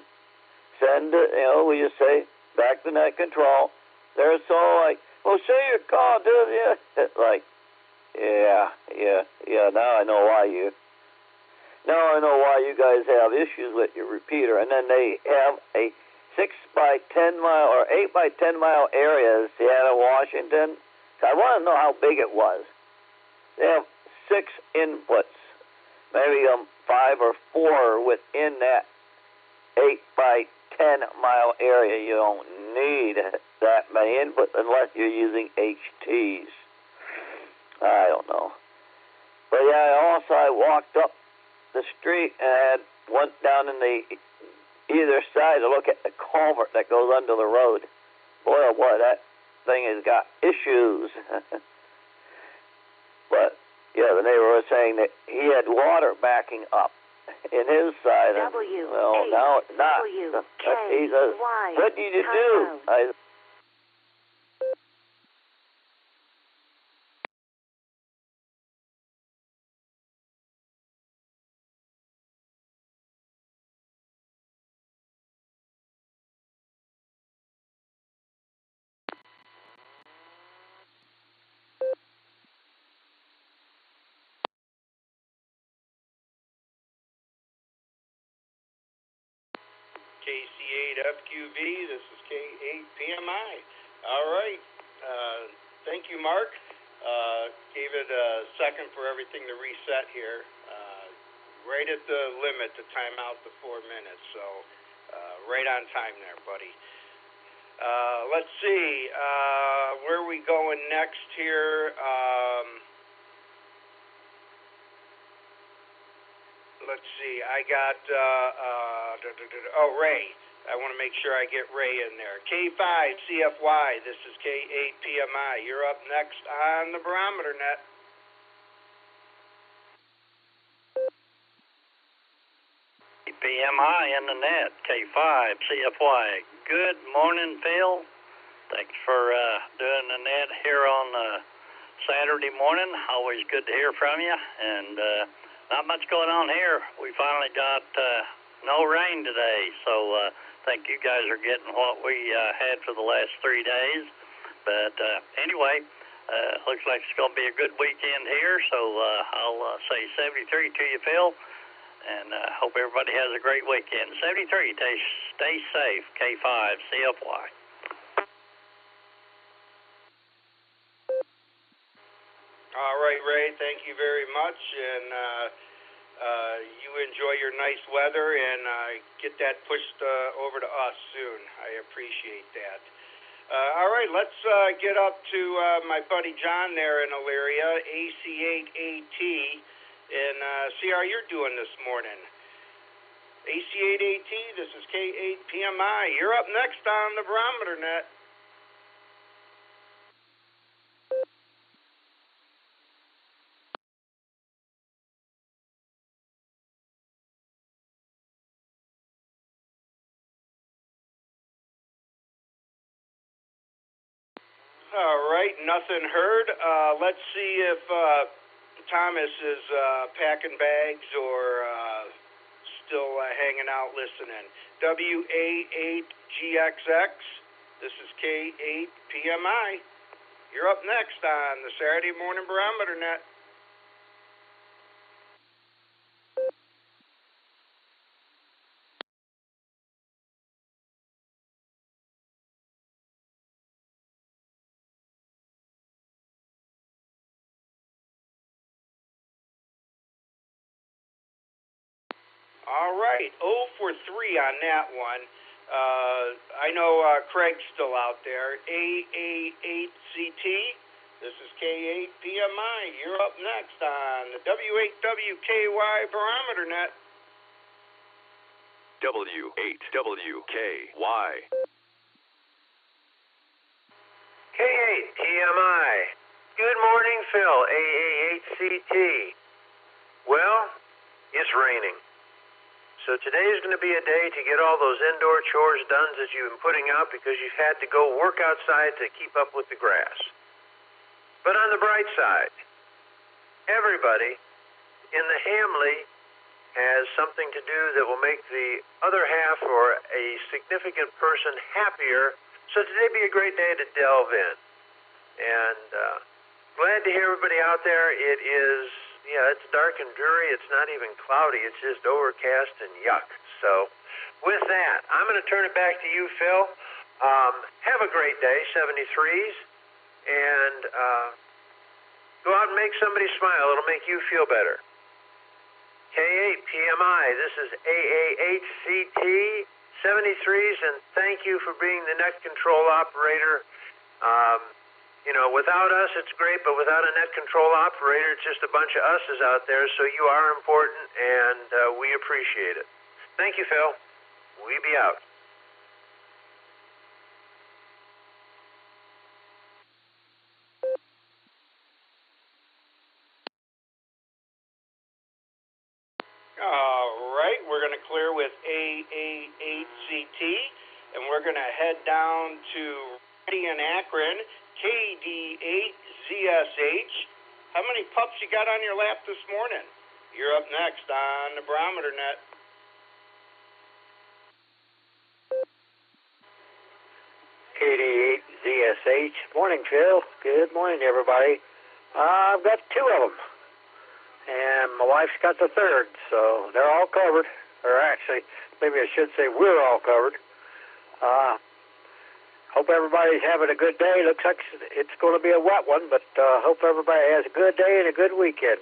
Send it, we just say, back to net control. They're so like, well, say your call, do you? It's like, yeah, now I know why you guys have issues with your repeater. And then they have a 6 by 10 mile or 8 by 10 mile area in Seattle, Washington. So I want to know how big it was. They have 6 inputs, maybe 5 or 4 within that 8 by 10 mile area. You don't need that many inputs unless you're using HTs. I don't know. But yeah, I walked up the street and went down in the either side to look at the culvert that goes under the road. Boy, oh boy, that thing has got issues. But yeah, the neighbor was saying that he had water backing up in his side. And, well, now it's not. He says, what did you do? KC8FQV, this is K8PMI. All right. Thank you, Mark. Gave it a second for everything to reset here. Right at the limit to time out the 4 minutes. So right on time there, buddy. Let's see. Where are we going next here? Let's see. I got, Ray. I want to make sure I get Ray in there. K5CFY. This is K8PMI. You're up next on the Barometer Net. PMI in the net, K5CFY. Good morning, Phil. Thanks for doing the net here on Saturday morning. Always good to hear from you. And not much going on here. We finally got no rain today, so I think you guys are getting what we had for the last 3 days. But anyway, looks like it's going to be a good weekend here, so I'll say 73 to you, Phil, and hope everybody has a great weekend. 73, stay safe, K5CFY. All right, Ray, thank you very much, and you enjoy your nice weather, and get that pushed over to us soon. I appreciate that. All right, let's get up to my buddy John there in Elyria, AC8AT, and see how you're doing this morning. AC8AT, this is K8PMI. You're up next on the Barometer Net. All right, nothing heard. Let's see if Thomas is packing bags or still hanging out listening. WA8GXX, this is K8PMI. You're up next on the Saturday Morning Barometer Net. All right, 0 for 3 on that one. I know Craig's still out there. AA8CT, this is K8PMI. You're up next on the W8WKY Barometer Net. W8WKY. K8PMI. Good morning, Phil. AA8CT. Well, it's raining. So today is going to be a day to get all those indoor chores done that you've been putting out because you've had to go work outside to keep up with the grass. But on the bright side, everybody in the Hamley has something to do that will make the other half or a significant person happier. So today be a great day to delve in. And glad to hear everybody out there. It is... yeah, it's dark and dreary. It's not even cloudy. It's just overcast and yuck. So with that, I'm going to turn it back to you, Phil. Have a great day, 73s, and go out and make somebody smile. It'll make you feel better. K8PMI, this is AA8CT, 73s, and thank you for being the net control operator. You know, without us, it's great, but without a net control operator, it's just a bunch of us's out there, so you are important, and we appreciate it. Thank you, Phil. We be out. All right. clear with AA8CT, and we're going to head down to Randy in Akron, KD8ZSH. How many pups you got on your lap this morning? You're up next on the Barometer Net. KD8ZSH. Morning, Phil. Good morning, everybody. I've got two of them, and my wife's got the third, so they're all covered. Or actually, maybe I should say we're all covered. Hope everybody's having a good day. Looks like it's going to be a wet one, but hope everybody has a good day and a good weekend.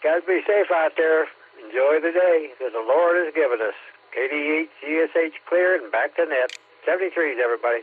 Guys, be safe out there. Enjoy the day that the Lord has given us. KD8ZSH clear and back to net. 73s, everybody.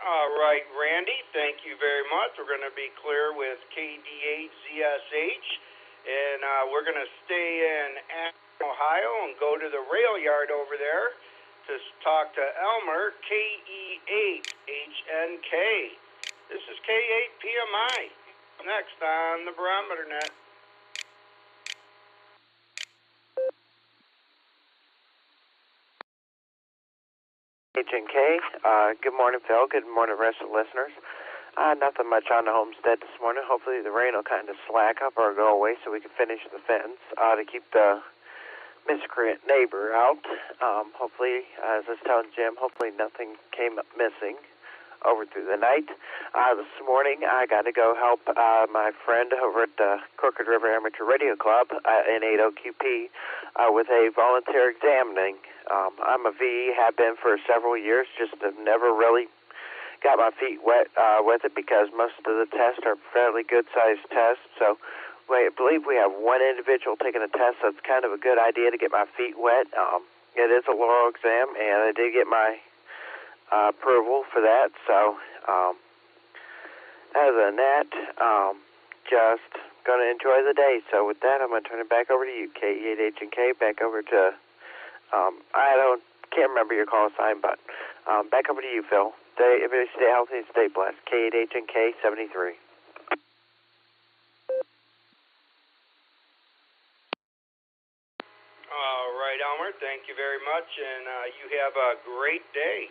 All right, Randy, thank you very much. We're going to be clear with KD8ZSH, and we're going to stay in Akron, Ohio, and go to the rail yard over there to talk to Elmer, KE8HNK. This is K8PMI. Next on the Barometer Net. HNK, good morning, Phil. Good morning, rest of the listeners. Nothing much on the homestead this morning. Hopefully the rain will kind of slack up or go away so we can finish the fence to keep the miscreant neighbor out. Hopefully, as I was telling Jim, hopefully nothing came up missing over through the night. This morning I got to go help my friend over at the Crooked River Amateur Radio Club in 80QP with a volunteer examining. I'm a VE, have been for several years, just have never really got my feet wet with it because most of the tests are fairly good-sized tests. So I believe we have one individual taking a test, so it's kind of a good idea to get my feet wet. It is a oral exam, and I did get my approval for that. So other than that, just going to enjoy the day. So with that, I'm going to turn it back over to you, KE8HNK, back over to can't remember your call sign, but back over to you, Phil. Everybody stay healthy and stay blessed. KE8HNK 73. All right, Elmer, thank you very much, and you have a great day.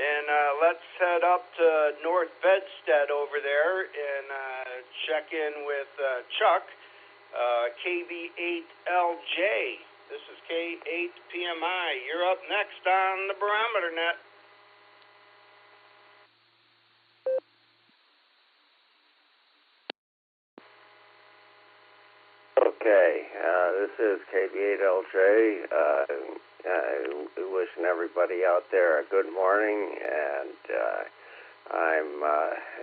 And let's head up to North Bedstead over there and check in with Chuck, KB8LJ. This is K8PMI. You're up next on the Barometer Net. Okay, this is KB8LJ. Wishing everybody out there a good morning, and I'm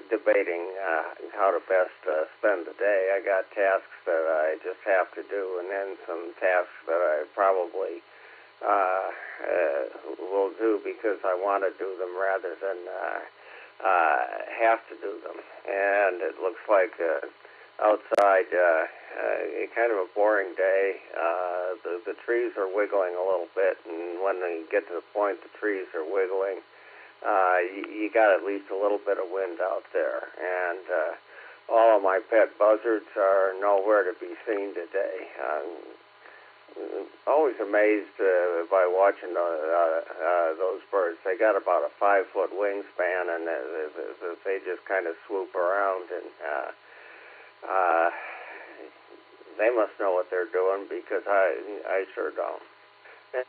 debating how to best spend the day. I got tasks that I just have to do, and then some tasks that I probably will do because I want to do them rather than have to do them. And it looks like outside kind of a boring day. The trees are wiggling a little bit, and when they get to the point the trees are wiggling, you got at least a little bit of wind out there. And all of my pet buzzards are nowhere to be seen today. I'm always amazed by watching those birds. They got about a 5-foot wingspan, and they just kind of swoop around, and they must know what they're doing because I sure don't.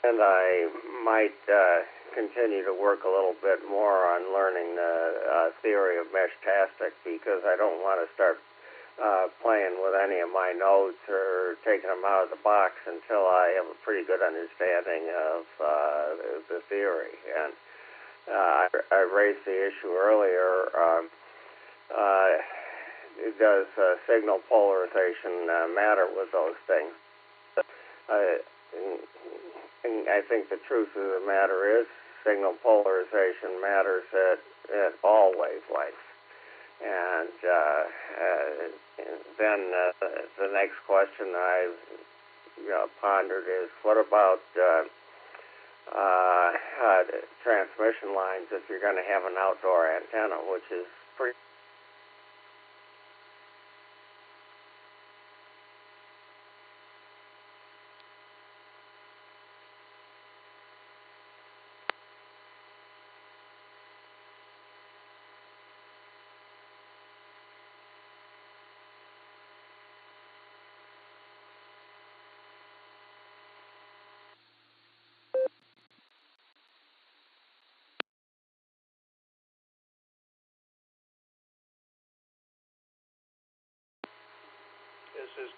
And I might continue to work a little bit more on learning the theory of mesh-tastic because I don't want to start playing with any of my nodes or taking them out of the box until I have a pretty good understanding of the theory. And I raised the issue earlier. Does signal polarization matter with those things? And I think the truth of the matter is signal polarization matters at all wavelengths. And then the next question I've pondered is, what about transmission lines if you're going to have an outdoor antenna, which is pretty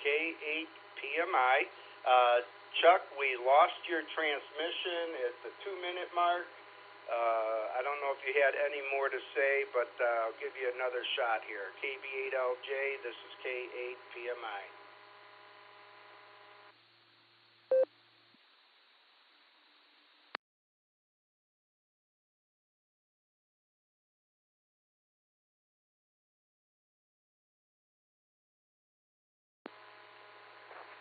K8PMI. Chuck, we lost your transmission at the 2-minute mark. I don't know if you had any more to say, but I'll give you another shot here. KB8LJ, this is K8PMI.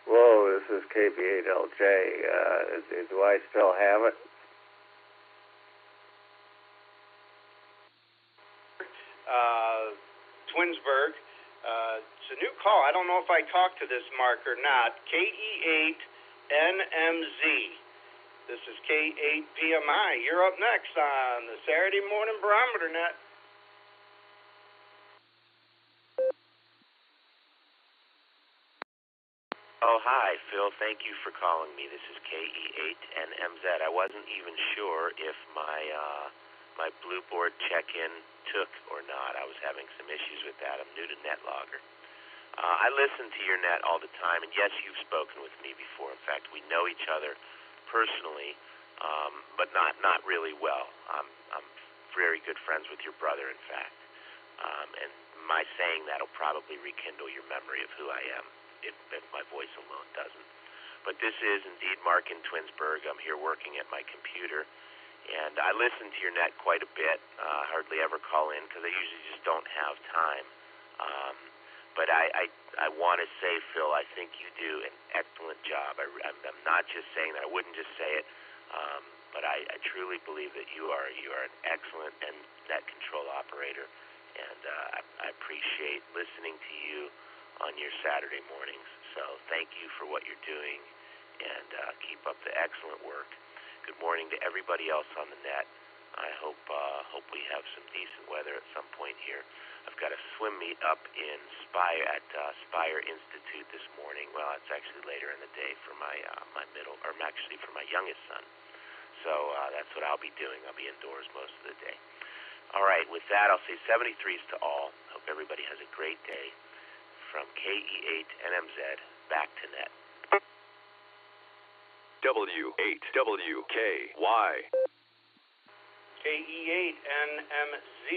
Whoa, this is KB8LJ. Do I still have it? Twinsburg. It's a new call. I don't know if I talked to this mark or not. KE8NMZ. This is K8PMI. You're up next on the Saturday Morning Barometer Net. Oh, hi, Phil. Thank you for calling me. This is KE8NMZ. I wasn't even sure if my Blue Board check-in took or not. I was having some issues with that. I'm new to NetLogger. I listen to your net all the time, and yes, you've spoken with me before. In fact, we know each other personally, but not really well. I'm very good friends with your brother, in fact. And my saying that will probably rekindle your memory of who I am, if my voice alone doesn't. But this is indeed Mark in Twinsburg. I'm here working at my computer. And I listen to your net quite a bit. Hardly ever call in because I usually just don't have time. But I want to say, Phil, I think you do an excellent job. I'm not just saying that. I wouldn't just say it. But I truly believe that you are an excellent net control operator. And I appreciate listening to you on your Saturday mornings. So thank you for what you're doing. And keep up the excellent work. Good morning to everybody else on the net. I hope we have some decent weather at some point here. I've got a swim meet up in Spire Institute this morning. Well, it's actually later in the day for my for my youngest son. So that's what I'll be doing. I'll be indoors most of the day. All right, with that, I'll say 73s to all. Hope everybody has a great day. From KE8NMZ, back to net. W8WKY. KE8NMZ.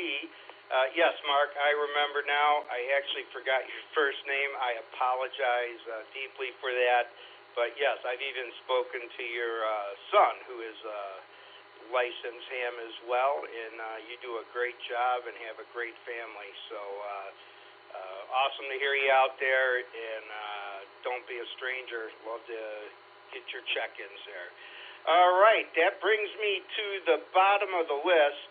Yes, Mark, I remember now. I actually forgot your first name. I apologize deeply for that. But yes, I've even spoken to your son, who is licensed ham as well, and you do a great job and have a great family. So awesome to hear you out there, and don't be a stranger. Love to get your check-ins there. All right, that brings me to the bottom of the list.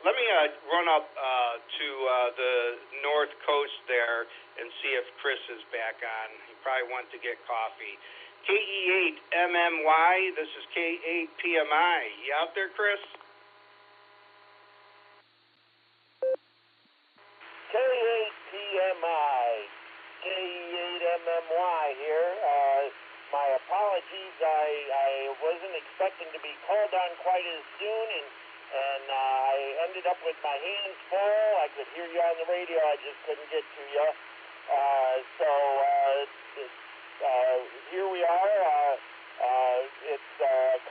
Let me run up to the north coast there and see if Chris is back on. He probably went to get coffee. KE8MMY, this is K8PMI. You out there, Chris? K8PMI, K8MMY here. My apologies. I wasn't expecting to be called on quite as soon, and I ended up with my hands full. I could hear you on the radio. I just couldn't get to you. Here we are. It's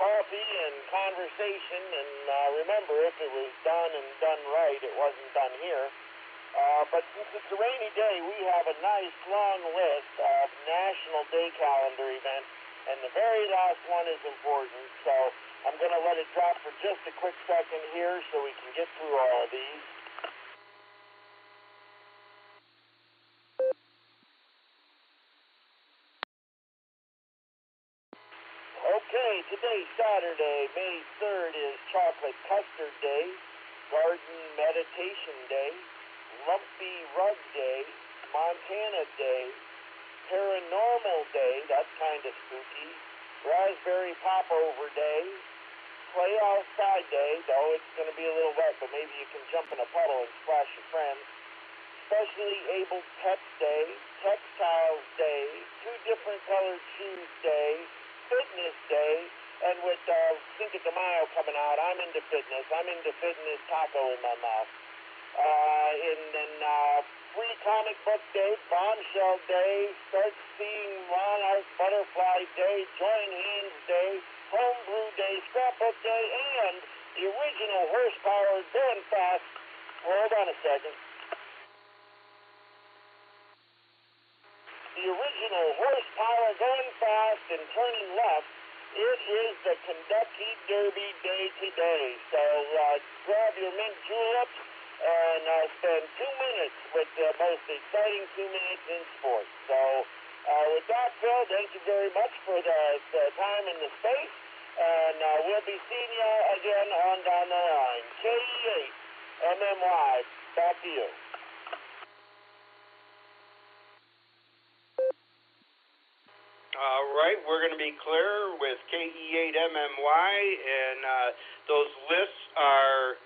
coffee and conversation, and remember, if it was done and done right, it wasn't done here. But since it's a rainy day, we have a nice long list of National Day Calendar events, and the very last one is important, so I'm going to let it drop for just a quick second here so we can get through all of these. Okay, today, Saturday, May 3rd, is Chocolate Custard Day, Garden Meditation Day, Lumpy Rug Day, Montana Day, Paranormal Day, that's kind of spooky, Raspberry Popover Day, Play Outside Day, though it's going to be a little wet, but maybe you can jump in a puddle and splash your friends, Specially Abled Pets Day, Textiles Day, Two Different Colored Shoes Day, Fitness Day, and with Cinco de Mayo coming out, I'm into fitness. I'm into fitness taco in my mouth. And then Free Comic Book Day, Bombshell Day, Start Seeing Monarch, Butterfly Day, Join Hands Day, Homebrew Day, Scrapbook Day, and the original horsepower going fast. Hold on a second. The original horsepower going fast and turning left. It is the Kentucky Derby Day today. So grab your mint juleps and spend 2 minutes with the most exciting 2 minutes in sports. So with that, Phil, thank you very much for the time and the space. And we'll be seeing you again on down the line. KE8 MMY, back to you. All right, we're going to be clear with KE8MMY, and those lists are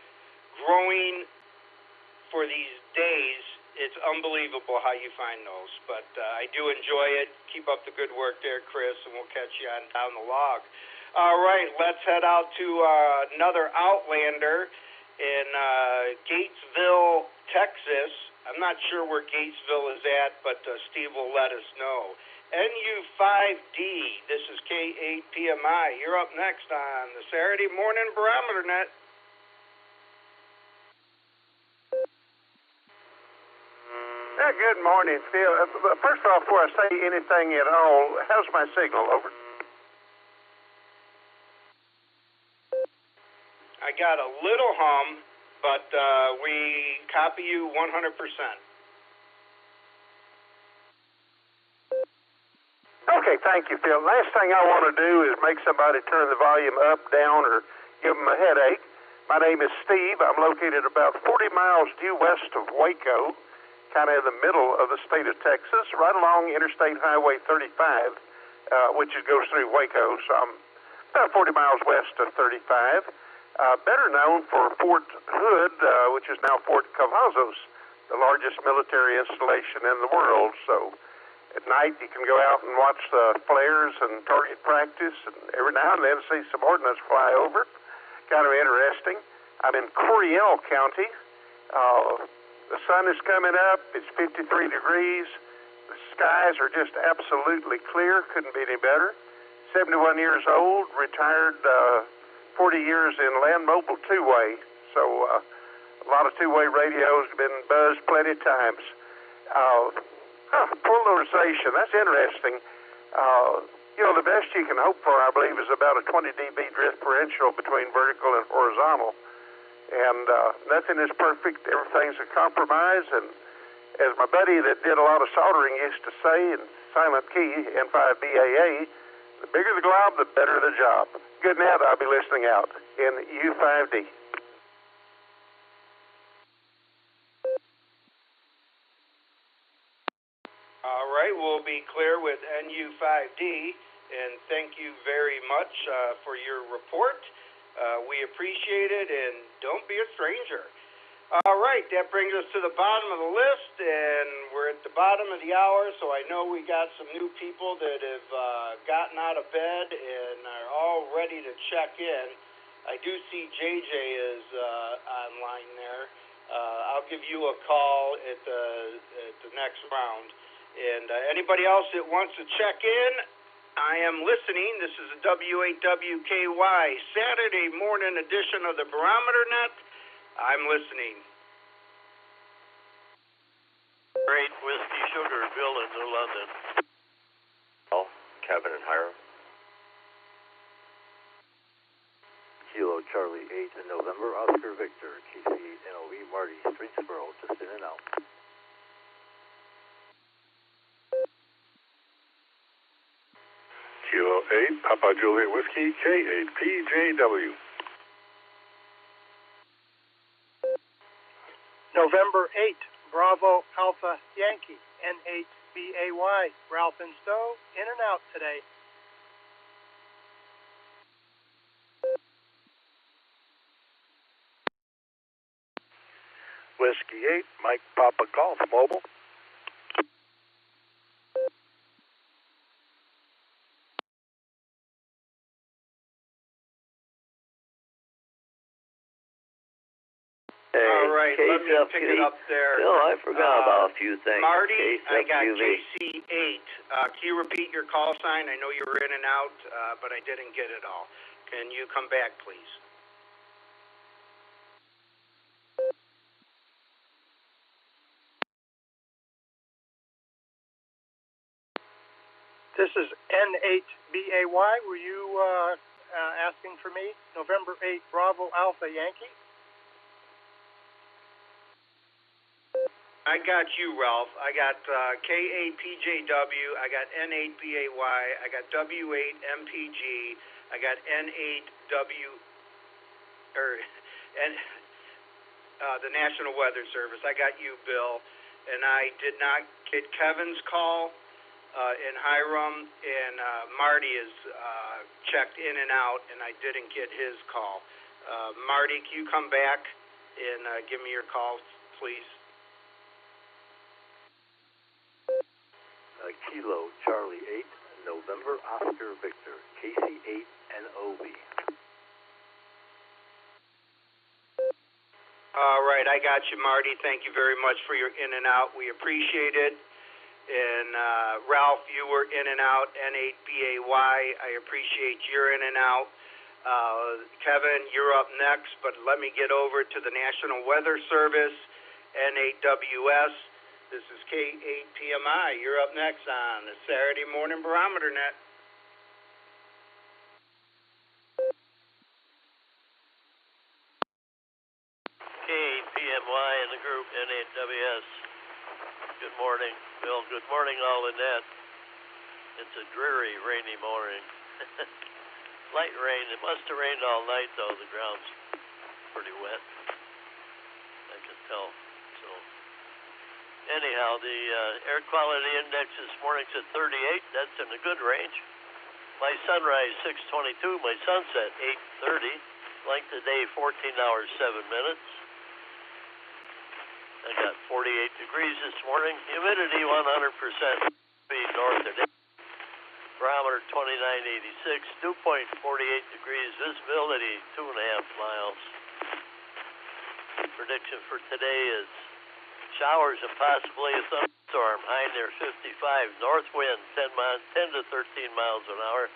growing for these days. It's unbelievable how you find those, but I do enjoy it. Keep up the good work there, Chris, and we'll catch you on down the log. All right, let's head out to another Outlander in Gatesville, Texas. I'm not sure where Gatesville is at, but Steve will let us know. NU5D, this is K8PMI. You're up next on the Saturday Morning Barometer Net. Good morning, Phil. First off, before I say anything at all, how's my signal? Over. I got a little hum, but we copy you 100%. Okay, thank you, Phil. Last thing I want to do is make somebody turn the volume up, down, or give them a headache. My name is Steve. I'm located about 40 miles due west of Waco, kind of in the middle of the state of Texas, right along Interstate Highway 35, which goes through Waco. So I'm about 40 miles west of 35. Better known for Fort Hood, which is now Fort Cavazos, the largest military installation in the world. So at night, you can go out and watch the flares and target practice, and every now and then see some ordnance fly over. Kind of interesting. I'm in Coryell County. The sun is coming up. It's 53 degrees. The skies are just absolutely clear. Couldn't be any better. 71 years old, retired 40 years in land mobile two-way. So a lot of two-way radios have been buzzed plenty of times. Polarization, that's interesting. The best you can hope for, I believe, is about a 20 dB differential between vertical and horizontal. And nothing is perfect. Everything's a compromise. And as my buddy that did a lot of soldering used to say in silent key, N5BAA, the bigger the glob, the better the job. Good night. I'll be listening out in U5D. All right, we'll be clear with NU5D, and thank you very much for your report. We appreciate it, and don't be a stranger. All right, that brings us to the bottom of the list, and we're at the bottom of the hour, so I know we got some new people that have gotten out of bed and are all ready to check in. I do see JJ is online there. I'll give you a call at the next round. And anybody else that wants to check in, I am listening. This is a W8WKY Saturday morning edition of the Barometer Net. I'm listening. Great Whiskey Sugar, Bill in New London. Oh, Kevin and Hiram. Kilo Charlie 8 in November, Oscar Victor, KC NOV Marty, Streetsboro, just in and out. Kilo 8, Papa Juliet Whiskey, K8PJW. November 8, Bravo Alpha Yankee, N8BAY, Ralph and Stowe, in and out today. Whiskey 8, Mike Papa Golf Mobile. All All right, let me pick it up there. Bill, I forgot about a few things. Marty, I got KCFQV. JC8. Can you repeat your call sign? I know you were in and out, but I didn't get it all. Can you come back, please? This is N8BAY. Were you asking for me? November 8, Bravo Alpha Yankee. I got you, Ralph. I got K8PJW. I got N8BAY. I got W8MPG. I got N8W, the National Weather Service. I got you, Bill. And I did not get Kevin's call in Hiram, and Marty is checked in and out, and I didn't get his call. Marty, can you come back and give me your call, please? Kilo Charlie 8, November Oscar Victor, KC8 NOV. All right, I got you, Marty. Thank you very much for your in and out. We appreciate it. And Ralph, you were in and out, N8BAY. I appreciate your in and out. Kevin, you're up next, but let me get over to the National Weather Service, N8WS. This is K8PMI. You're up next on the Saturday Morning Barometer Net. K8PMY in the group N8WS. Good morning, Bill. Good morning, all in net. It's a dreary, rainy morning. Light rain. It must have rained all night, though. The ground's pretty wet. I can tell. So, anyhow, the air quality index this morning's at 38. That's in a good range. My sunrise 6:22. My sunset 8:30. Length of day 14 hours 7 minutes. I got 48 degrees this morning. Humidity 100%. Speed north of it. Barometer 2986. Dew point 48 degrees. Visibility 2.5 miles. Prediction for today is showers and possibly a thunderstorm. High near 55. North wind 10 to 13 miles an hour.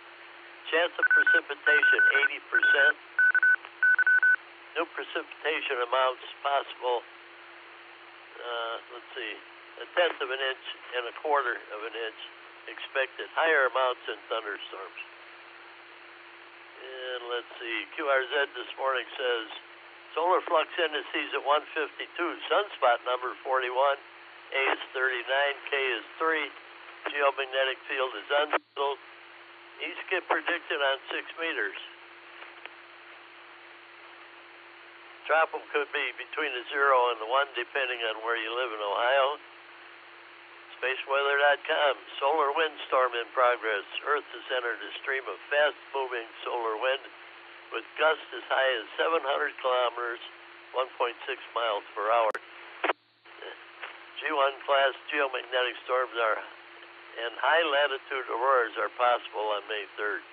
Chance of precipitation 80%. New precipitation amounts possible. Let's see, 1/10 of an inch and 1/4 of an inch expected. Higher amounts in thunderstorms. And let's see, QRZ this morning says solar flux indices at 152, sunspot number 41, A is 39, K is 3, geomagnetic field is unsettled. East get predicted on 6 meters. Tropical could be between the 0 and the 1 depending on where you live in Ohio. SpaceWeather.com, solar windstorm in progress. Earth has entered a stream of fast-moving solar wind with gusts as high as 700 kilometers, 1.6 miles per hour. G1 class geomagnetic storms and high-latitude auroras are possible on May 3rd.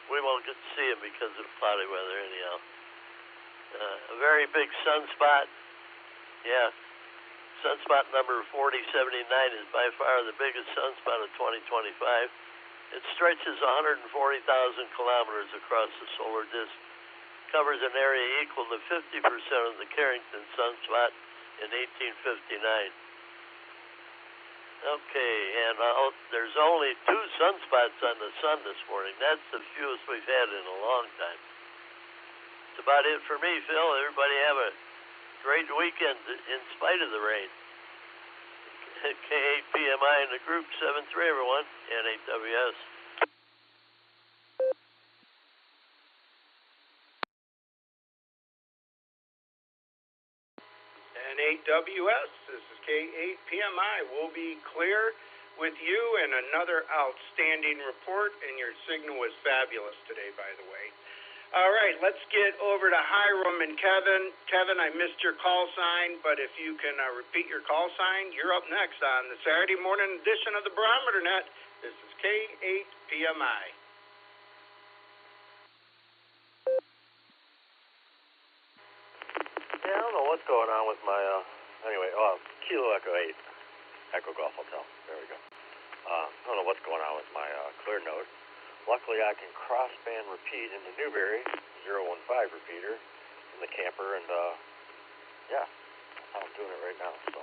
We won't get to see them because of the cloudy weather anyhow. A very big sunspot. Yeah. Sunspot number 4079 is by far the biggest sunspot of 2025. It stretches 140,000 kilometers across the solar disk. Covers an area equal to 50% of the Carrington sunspot in 1859. Okay, and there's only 2 sunspots on the sun this morning. That's the fewest we've had in a long time. That's about it for me, Phil. Everybody have a great weekend in spite of the rain. K8PMI in the group 73, everyone, N8WS. N8WS, this is K8PMI. We'll be clear with you and another outstanding report, and your signal was fabulous today, by the way. All right, let's get over to Hiram and Kevin. Kevin, I missed your call sign, but if you can repeat your call sign, you're up next on the Saturday morning edition of the Barometer Net. This is K8PMI. Yeah, I don't know what's going on with my, anyway, Kilo Echo 8, Echo Golf Hotel. There we go. I don't know what's going on with my clear node. Luckily, I can crossband repeat in the Newberry 015 repeater from the camper, and yeah, I'm doing it right now. So,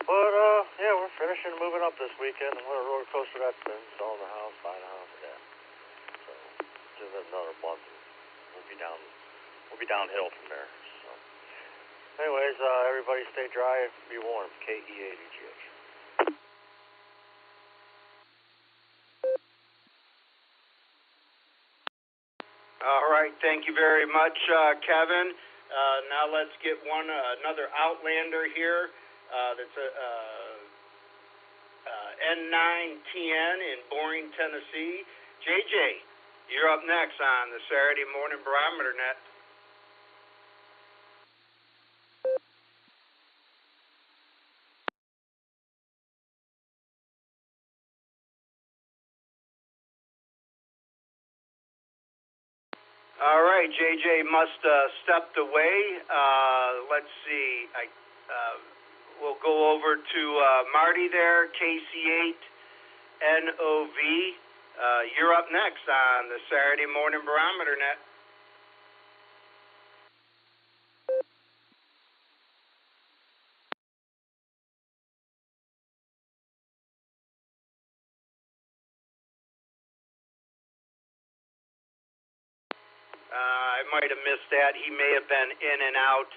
but yeah, we're finishing moving up this weekend. What a roller coaster that's been. Selling the house, buying a house, yeah. So, just another month, and we'll be downhill from there. So, anyways, everybody stay dry, be warm. KE80GH. All right, thank you very much, Kevin. Now let's get another Outlander here. That's a N9TN in Boring, Tennessee. JJ, you're up next on the Saturday Morning Barometer Net. All right, JJ must have stepped away. Let's see. We'll go over to Marty there, KC8NOV. You're up next on the Saturday Morning Barometer Net. I might have missed that. He may have been in and out.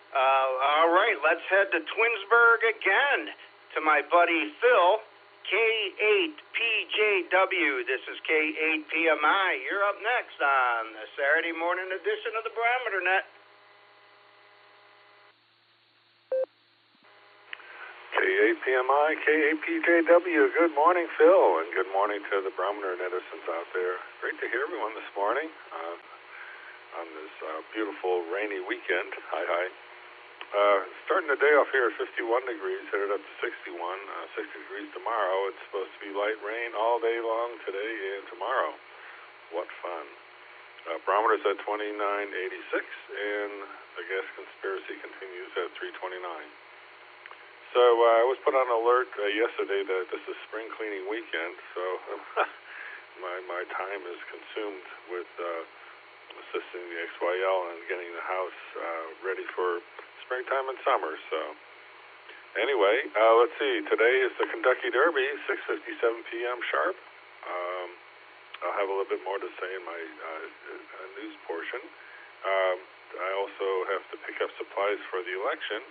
All right, let's head to Twinsburg again to my buddy Phil, K8PJW. This is K8PMI. You're up next on the Saturday morning edition of the Barometer Net. K8PMI, K8PJW. Good morning, Phil, and good morning to the Barometer netizens out there. Great to hear everyone this morning on this beautiful rainy weekend. Hi. Starting the day off here at 51 degrees, headed up to 61, 60 degrees tomorrow. It's supposed to be light rain all day long today and tomorrow. What fun. Barometer's at 2986, and the gas conspiracy continues at 329. So I was put on alert yesterday that this is spring cleaning weekend, so my time is consumed with assisting the XYL and getting the house ready for springtime and summer. So anyway, let's see. Today is the Kentucky Derby, 6:57 p.m. sharp. I'll have a little bit more to say in my news portion. I also have to pick up supplies for the election.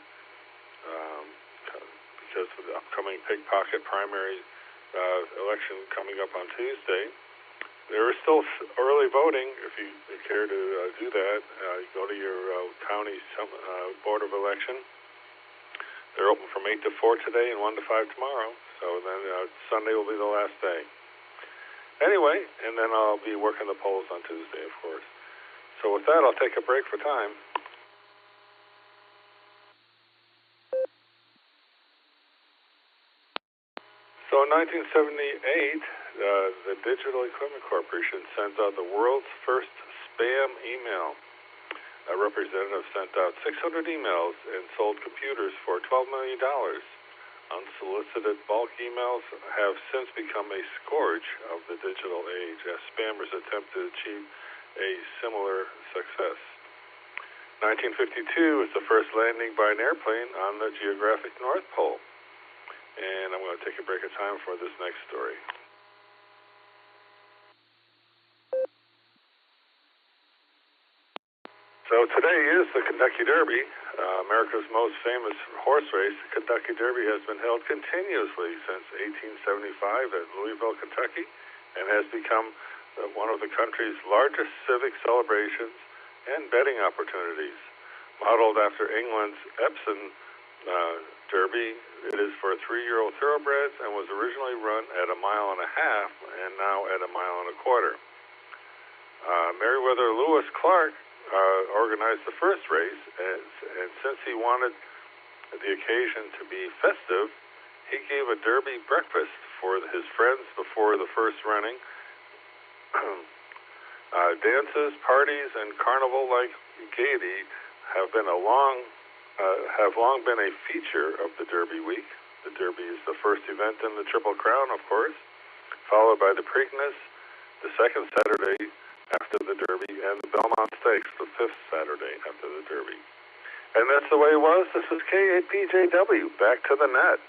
Because of the upcoming pickpocket primary election coming up on Tuesday. There is still early voting if you care to do that. You go to your county board of election. They're open from 8 to 4 today and 1 to 5 tomorrow. So then Sunday will be the last day. Anyway, and then I'll be working the polls on Tuesday, of course. So with that, I'll take a break for time. So in 1978, the Digital Equipment Corporation sends out the world's first spam email. A representative sent out 600 emails and sold computers for $12 million. Unsolicited bulk emails have since become a scourge of the digital age as spammers attempt to achieve a similar success. 1952 is the first landing by an airplane on the geographic North Pole. And I'm going to take a break of time for this next story. So today is the Kentucky Derby, America's most famous horse race. The Kentucky Derby has been held continuously since 1875 at Louisville, Kentucky, and has become one of the country's largest civic celebrations and betting opportunities. Modeled after England's Epsom Derby, it is for 3-year-old thoroughbreds and was originally run at 1.5 miles and now at 1.25 miles. Meriwether Lewis Clark organized the first race, and since he wanted the occasion to be festive, he gave a derby breakfast for his friends before the first running. Dances, parties, and carnival-like gaiety have long been a feature of the Derby week. The Derby is the first event in the Triple Crown, of course, followed by the Preakness, the second Saturday after the Derby, and the Belmont Stakes, the fifth Saturday after the Derby. And that's the way it was. This is K8PJW, back to the net.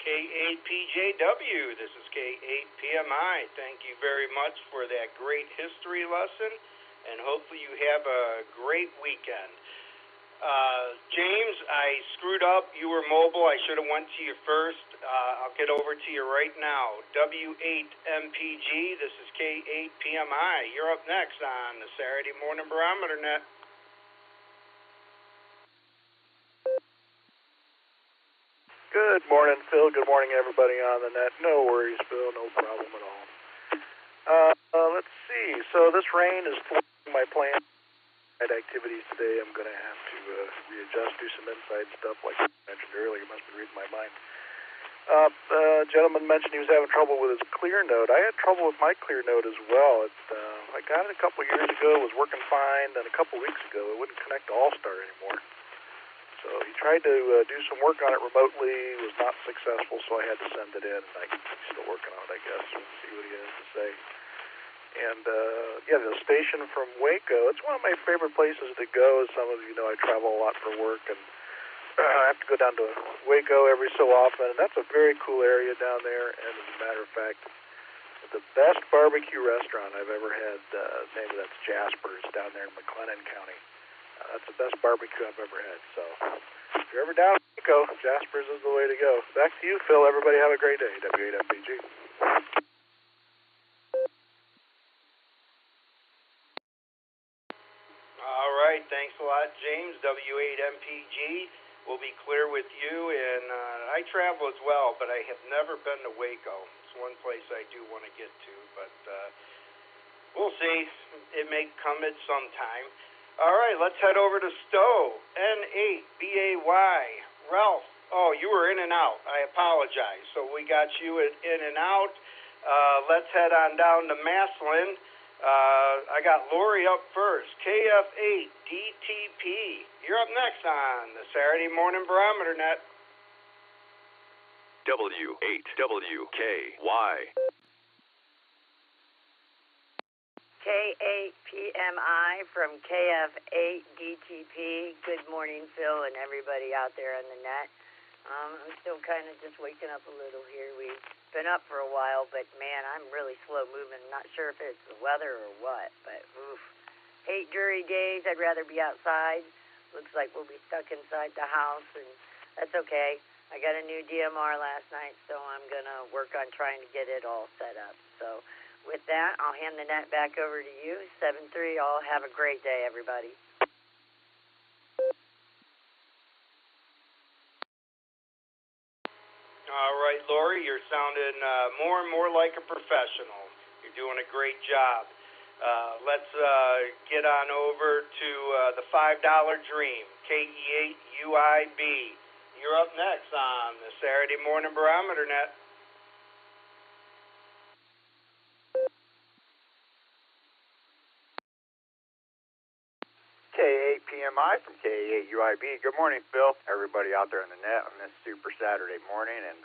K8PJW, this is K8PMI. Thank you very much for that great history lesson, and hopefully you have a great weekend. James, I screwed up. You were mobile. I should have went to you first. I'll get over to you right now. W8MPG, this is K8PMI. You're up next on the Saturday Morning Barometer Net. Good morning, Phil. Good morning, everybody on the net. No worries, Phil. No problem at all. Let's see. So this rain is thwarting my planned activities today. I'm going to have to readjust, do some inside stuff like I mentioned earlier. You must be reading my mind. The gentleman mentioned he was having trouble with his clear node. I had trouble with my clear node as well. I got it a couple of years ago. It was working fine. Then a couple of weeks ago, it wouldn't connect to Allstar anymore. So he tried to do some work on it remotely, was not successful, so I had to send it in. He's still working on it, I guess. We'll see what he has to say. And, the station from Waco, it's one of my favorite places to go. As some of you know, I travel a lot for work, and I have to go down to Waco every so often. And that's a very cool area down there. And as a matter of fact, the best barbecue restaurant I've ever had, the name of that's Jasper's down there in McLennan County. That's the best barbecue I've ever had. So if you're ever down in Waco, Jasper's is the way to go. Back to you, Phil. Everybody have a great day. W8MPG. All right. Thanks a lot, James. W8MPG will be clear with you. And I travel as well, but I have never been to Waco. It's one place I do want to get to, but we'll see. It may come at some time. All right, let's head over to Stowe, N8BAY. Ralph, oh, you were in and out. I apologize. So we got you in and out. Let's head on down to Maslin. I got Lori up first. KF8DTP. You're up next on the Saturday Morning Barometer Net. W8WKY. K8PMI from KF8DTP. Good morning, Phil, and everybody out there on the net. I'm still kind of just waking up a little here. We've been up for a while, but, man, I'm really slow moving. Not sure if it's the weather or what, but, oof. 8 dreary days. I'd rather be outside. Looks like we'll be stuck inside the house, and that's okay. I got a new DMR last night, so I'm going to work on trying to get it all set up. So with that, I'll hand the net back over to you. 7-3, all have a great day, everybody. All right, Lori, you're sounding more and more like a professional. You're doing a great job. Let's get on over to the $5 Dream, KE8UIB. You're up next on the Saturday Morning Barometer Net. K8PMI from K8UIB. Good morning, Phil. Everybody out there on the net on this super Saturday morning, and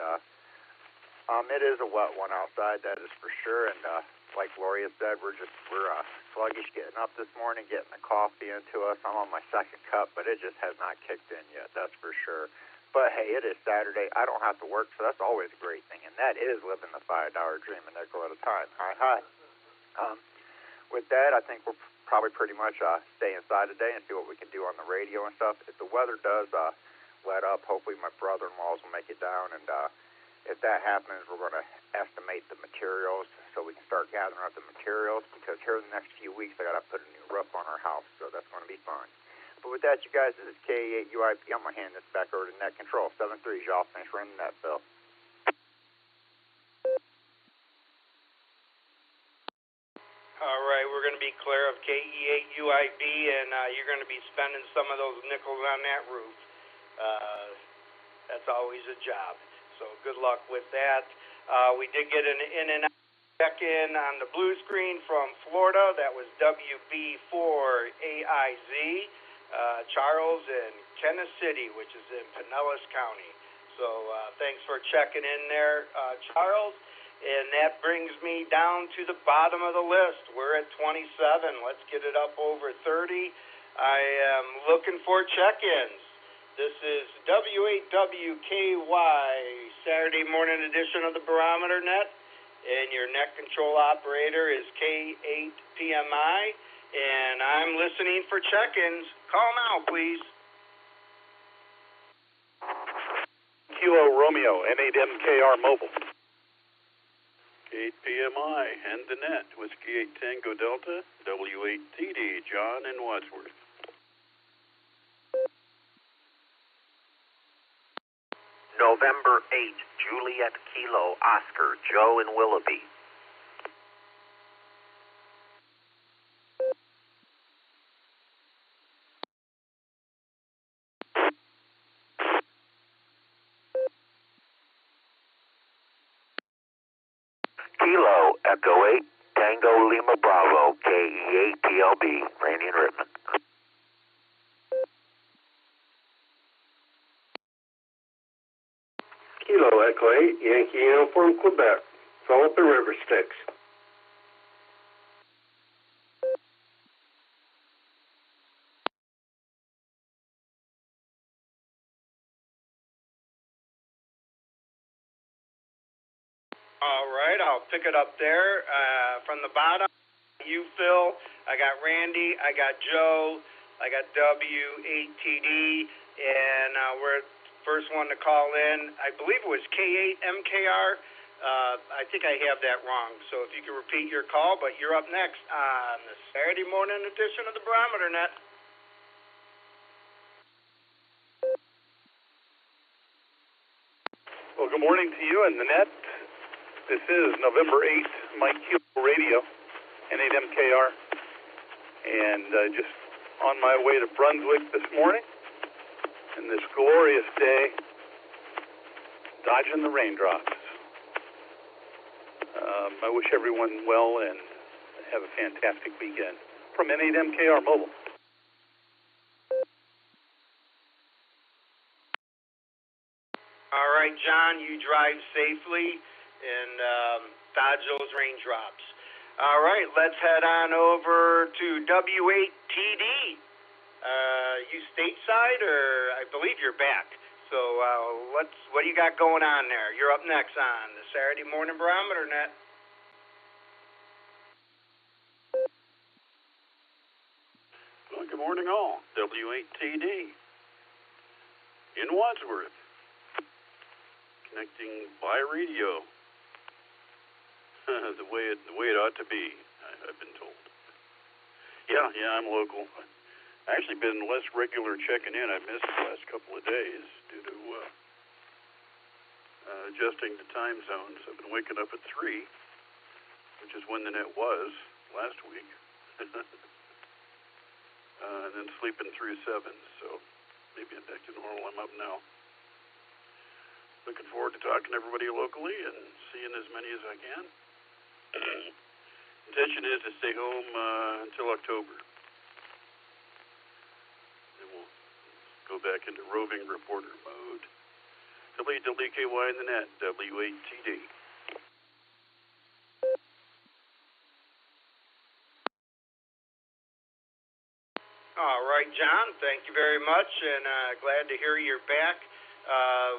it is a wet one outside, that is for sure. And like Lori has said, we're sluggish getting up this morning, getting the coffee into us. I'm on my second cup, but it just has not kicked in yet, that's for sure. But hey, it is Saturday. I don't have to work, so that's always a great thing. And that is living the $5 dream, a nickel at a time. Hi. With that, I think we'll probably pretty much stay inside today and see what we can do on the radio and stuff. If the weather does let up, hopefully my brother-in-laws will make it down. And if that happens, we're going to estimate the materials so we can start gathering up the materials, because here in the next few weeks I got to put a new roof on our house, so that's going to be fun. But with that, you guys, this is K8UIP. I'm going to hand this back over to Net Control. 7-3, y'all. Thanks for running that, Phil. All right, we're going to be clear of KE8UIB, and you're going to be spending some of those nickels on that roof. That's always a job. So good luck with that. We did get an in and out check in on the blue screen from Florida. That was WB4AIZ. Charles in Kenneth City, which is in Pinellas County. So thanks for checking in there, Charles. And that brings me down to the bottom of the list. We're at 27. Let's get it up over 30. I am looking for check-ins. This is W8WKY, Saturday morning edition of the Barometer Net, and your net control operator is K8PMI, and I'm listening for check-ins. Call now, please. Kilo Romeo, N8MKR Mobile. K8PMI and the net, Whiskey 8 Tango Delta, W8TD, John in Wadsworth. November 8, Juliet Kilo, Oscar, Joe in Willoughby. Kilo, Echo 8, Tango Lima Bravo, KE8 TLB, Randy and Rittman. Kilo Echo 8, Yankee Uniform, Quebec. Philip and River Sticks. All right, I'll pick it up there. From the bottom, you, Phil. I got Randy. I got Joe. I got W8TD. And we're first one to call in. I believe it was K8MKR. I think I have that wrong. So if you could repeat your call, but you're up next on the Saturday morning edition of the Barometer Net. Well, good morning to you and the net. This is November 8th, Mike Kilo Radio, N8MKR, and just on my way to Brunswick this morning, and this glorious day, dodging the raindrops. I wish everyone well and have a fantastic weekend. From N8MKR Mobile. All right, John, you drive safely and dodge those raindrops. All right, let's head on over to W8TD. You stateside, or I believe you're back. So what do you got going on there? You're up next on the Saturday Morning Barometer Net. Well, good morning all. W8TD in Wadsworth. Connecting by radio. the way it ought to be, I've been told. Yeah, I'm local. I've actually been less regular checking in. I've missed the last couple of days due to adjusting to time zones. I've been waking up at 3, which is when the net was last week, and then sleeping through 7. So maybe I'm back to normal. I'm up now. Looking forward to talking to everybody locally and seeing as many as I can. Intention is to stay home until October. Then we'll go back into roving reporter mode. WWKY in the net, W8TD. All right, John, thank you very much, and glad to hear you're back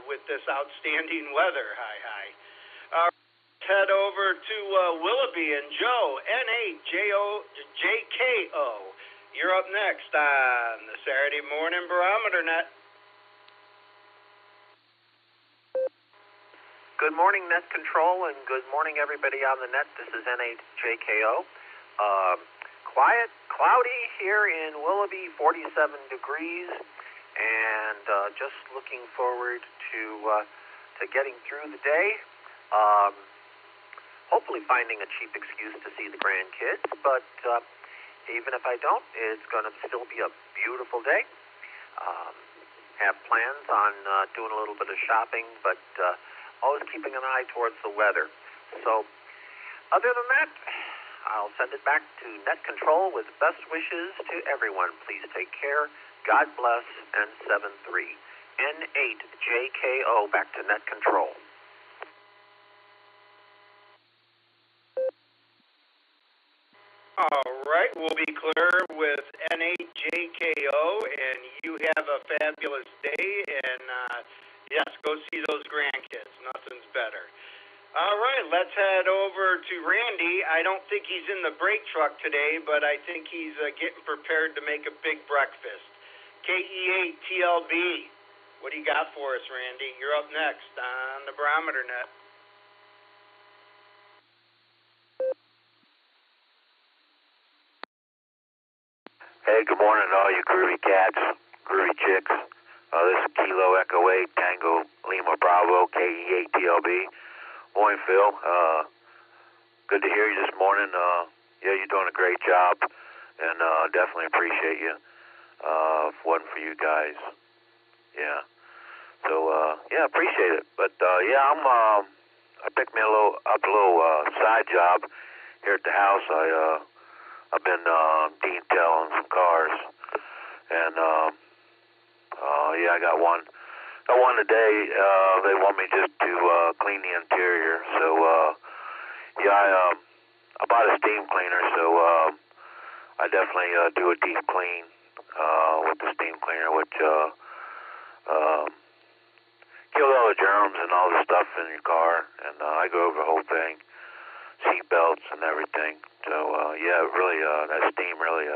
with this outstanding weather. Hi. Let's head over to Willoughby and Joe, N8JKO. You're up next on the Saturday Morning Barometer Net. Good morning, Net Control, and good morning, everybody on the net. This is N8JKO. Quiet, cloudy here in Willoughby, 47 degrees, and just looking forward to getting through the day. Hopefully finding a cheap excuse to see the grandkids, but even if I don't, it's going to still be a beautiful day. Have plans on doing a little bit of shopping, but always keeping an eye towards the weather. So Other than that, I'll send it back to Net Control with best wishes to everyone. Please take care. God bless, and 7-3. N8JKO back to Net Control. All right, we'll be clear with N8JKO, and you have a fabulous day, and yes, go see those grandkids. Nothing's better. All right, let's head over to Randy. I don't think he's in the brake truck today, but I think he's getting prepared to make a big breakfast. KE8TLB, what do you got for us, Randy? You're up next on the Barometer Net. Hey, good morning to all you groovy cats, groovy chicks. This is Kilo Echo 8, Tango Lima Bravo, KE8TLB. Morning, Phil. Good to hear you this morning. Yeah, you're doing a great job, and definitely appreciate you. If it wasn't for you guys, yeah. So yeah, appreciate it. But yeah, I picked me up a little side job here at the house. I've been detailing some cars, and yeah, I got one today. They want me just to clean the interior. So yeah, I bought a steam cleaner, so I definitely do a deep clean with the steam cleaner, which kills all the germs and all the stuff in your car. And I go over the whole thing, seat belts and everything. So yeah, really that steam really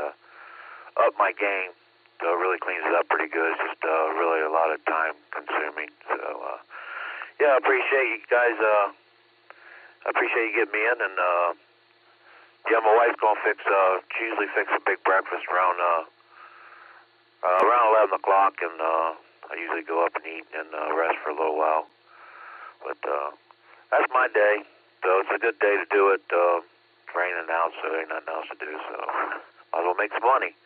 upped my game. So it really cleans it up pretty good. It's just really a lot of time consuming. So yeah, I appreciate you guys. I appreciate you getting me in. And yeah, my wife's gonna she usually fix a big breakfast around 11 o'clock, and I usually go up and eat and rest for a little while. But that's my day. So it's a good day to do it. It's raining out, so there ain't nothing else to do. So might as well make some money.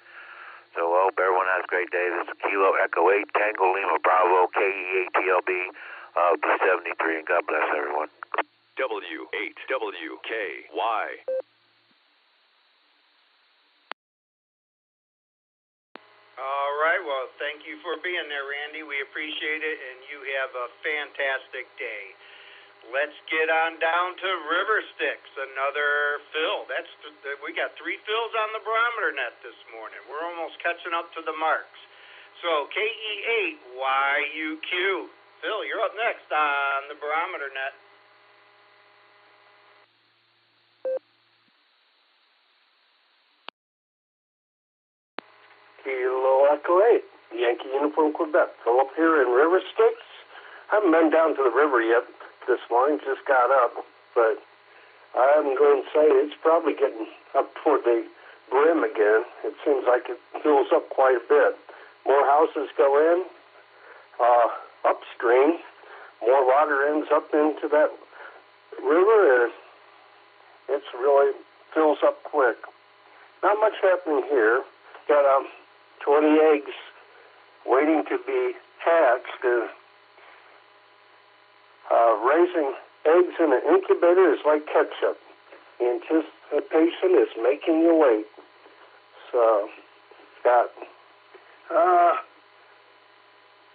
So I hope everyone has a great day. This is Kilo Echo 8, Tango Lima Bravo, KE8TLB, B73, and God bless everyone. W8WKY. All right, well, thank you for being there, Randy. We appreciate it, and you have a fantastic day. Let's get on down to River Styx, another Phil. We got 3 Phils on the Barometer Net this morning. We're almost catching up to the marks. So KE8YUQ. Phil, you're up next on the Barometer Net. Kilo Echo 8, Yankee Uniform Quebec. Philip here in River Styx. Haven't been down to the river yet this morning, just got up, but I'm going to say it's probably getting up toward the brim again. It seems like it fills up quite a bit. More houses go in upstream, more water ends up into that river, and it's really fills up quick. Not much happening here. Got 20 eggs waiting to be hatched. Raising eggs in an incubator is like ketchup. Anticipation is making you wait. So, got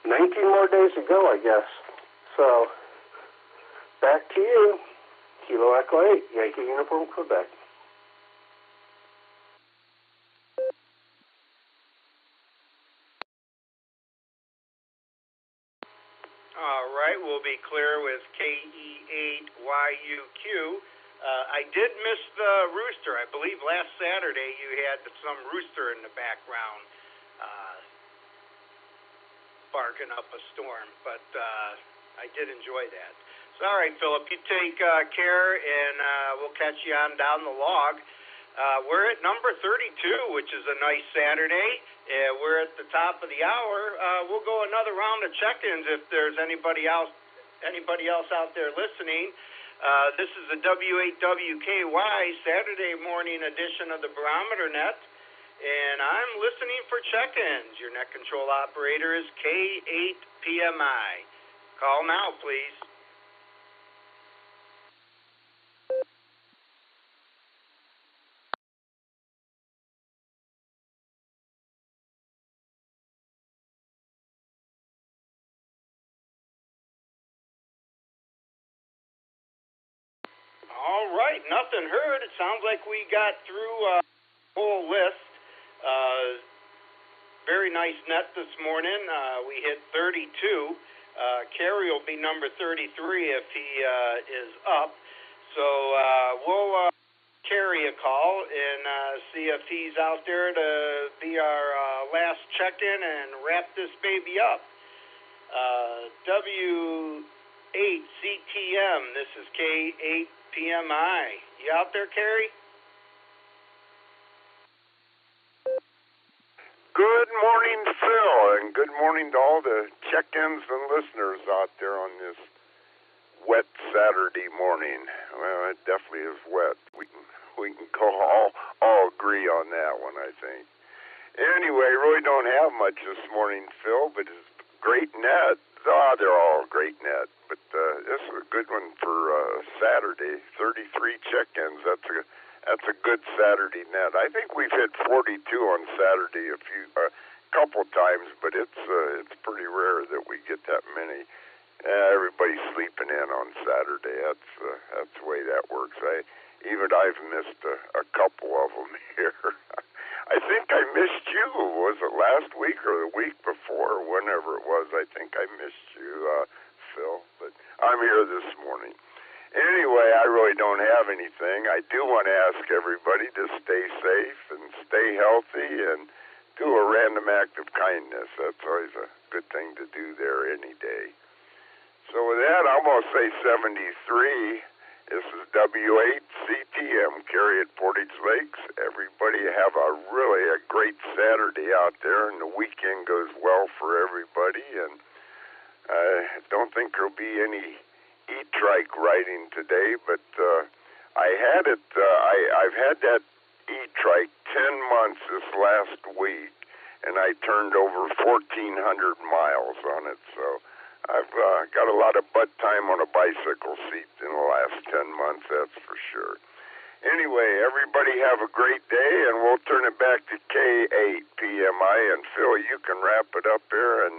19 more days to go, I guess. So, back to you. Kilo Echo 8, Yankee Uniform Quebec. All right, we'll be clear with KE8YUQ. I did miss the rooster. I believe last Saturday you had some rooster in the background barking up a storm, but I did enjoy that. So, all right, Philip, you take care, and we'll catch you on down the log. We're at number 32, which is a nice Saturday. We're at the top of the hour. We'll go another round of check-ins if there's anybody else out there listening. This is the W8WKY Saturday morning edition of the Barometer Net, and I'm listening for check-ins. Your net control operator is K8PMI. Call now, please. All right, nothing heard. It sounds like we got through a whole list. Very nice net this morning. We hit 32. Kerry will be number 33 if he is up. So we'll Kerry a call and see if he's out there to be our last check-in and wrap this baby up. W8CTM, this is K8PMI. You out there, Kerry? Good morning, Phil, and good morning to all the check-ins and listeners out there on this wet Saturday morning. Well, it definitely is wet. We can all agree on that one, I think. Anyway, really don't have much this morning, Phil, but it's great net. They're all great net, but this is a good one for Saturday. 33 check-ins. That's a good Saturday net. I think we've hit 42 on Saturday a couple times, but it's pretty rare that we get that many. Everybody's sleeping in on Saturday. That's the way that works. I've missed a couple of them here. I think I missed you. Was it last week or the week before? Whenever it was, I think I missed you, Phil. But I'm here this morning. Anyway, I really don't have anything. I do want to ask everybody to stay safe and stay healthy and do a random act of kindness. That's always a good thing to do there any day. So with that, I'm going to say 73. This is W8CTM, Kerry at Portage Lakes. Everybody have a great Saturday out there, and the weekend goes well for everybody. And I don't think there'll be any e-trike riding today, but I've had that e-trike 10 months this last week, and I turned over 1,400 miles on it, so I've got a lot of butt time on a bicycle seat in the last 10 months, that's for sure. Anyway, everybody have a great day, and we'll turn it back to K8PMI, and Phil, you can wrap it up here, and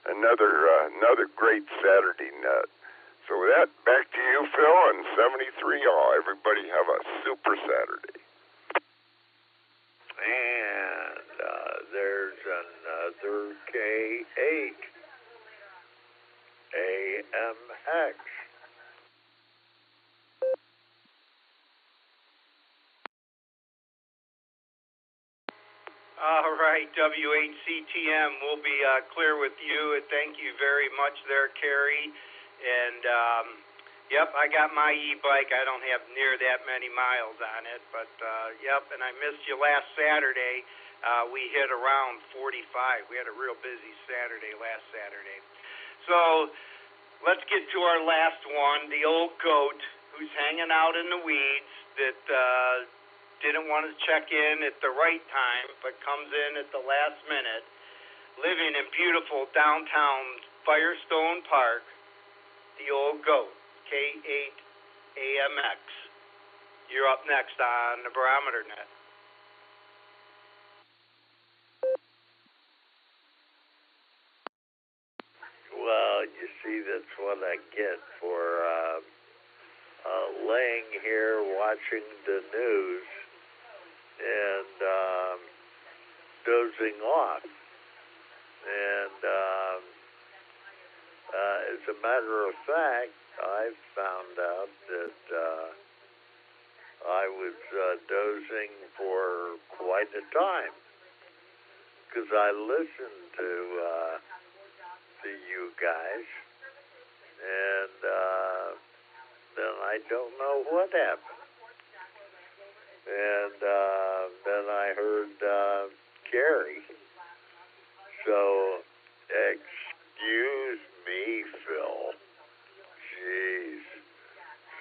another great Saturday net. So with that, back to you, Phil, and 73 all. Everybody have a super Saturday. And there's another K8 AMX. All right, W8CTM, we'll be clear with you. Thank you very much there, Kerry. And, yep, I got my e-bike. I don't have near that many miles on it, but, yep, and I missed you last Saturday. We hit around 45. We had a real busy Saturday last Saturday. So let's get to our last one, the old goat who's hanging out in the weeds that didn't want to check in at the right time but comes in at the last minute, living in beautiful downtown Firestone Park. The old goat, K8AMX. You're up next on the Barometer Net. Well, you see, that's what I get for laying here watching the news and dozing off. And as a matter of fact, I found out that I was dozing for quite a time because I listened to you guys, and then I don't know what happened. And then I heard Gary. So, excuse me, Phil. Jeez.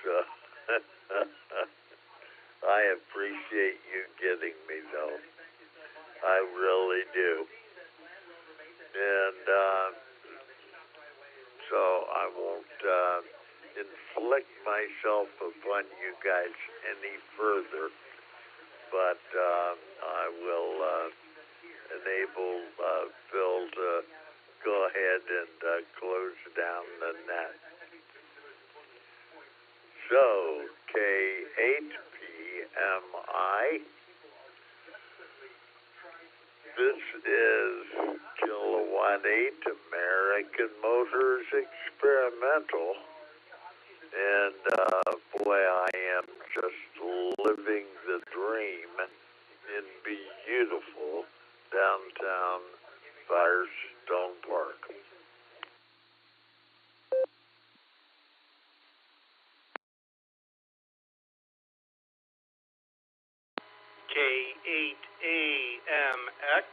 So, I appreciate you getting me, though. I really do. And so I won't inflict myself upon you guys any further, but I will enable Phil to go ahead and close down the net. So, K8PMI. This is Kilowatt 8 American Motors Experimental. And boy, I am just living the dream in beautiful downtown Firestone Park. K8AMX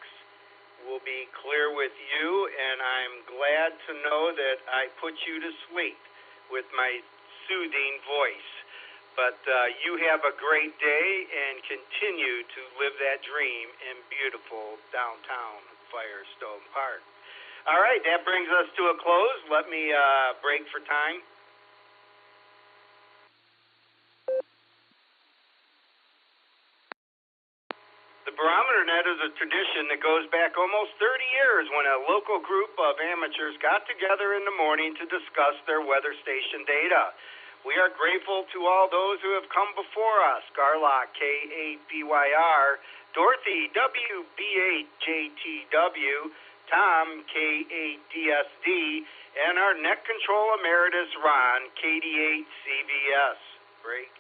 will be clear with you, and I'm glad to know that I put you to sleep with my soothing voice. But you have a great day and continue to live that dream in beautiful downtown Firestone Park. All right, that brings us to a close. Let me break for time. The Barometer Net is a tradition that goes back almost 30 years when a local group of amateurs got together in the morning to discuss their weather station data. We are grateful to all those who have come before us: Garlock, K8BYR, Dorothy, WB8JTW, Tom, K8DSD, and our Net Control Emeritus, Ron, KD8CVS. Break.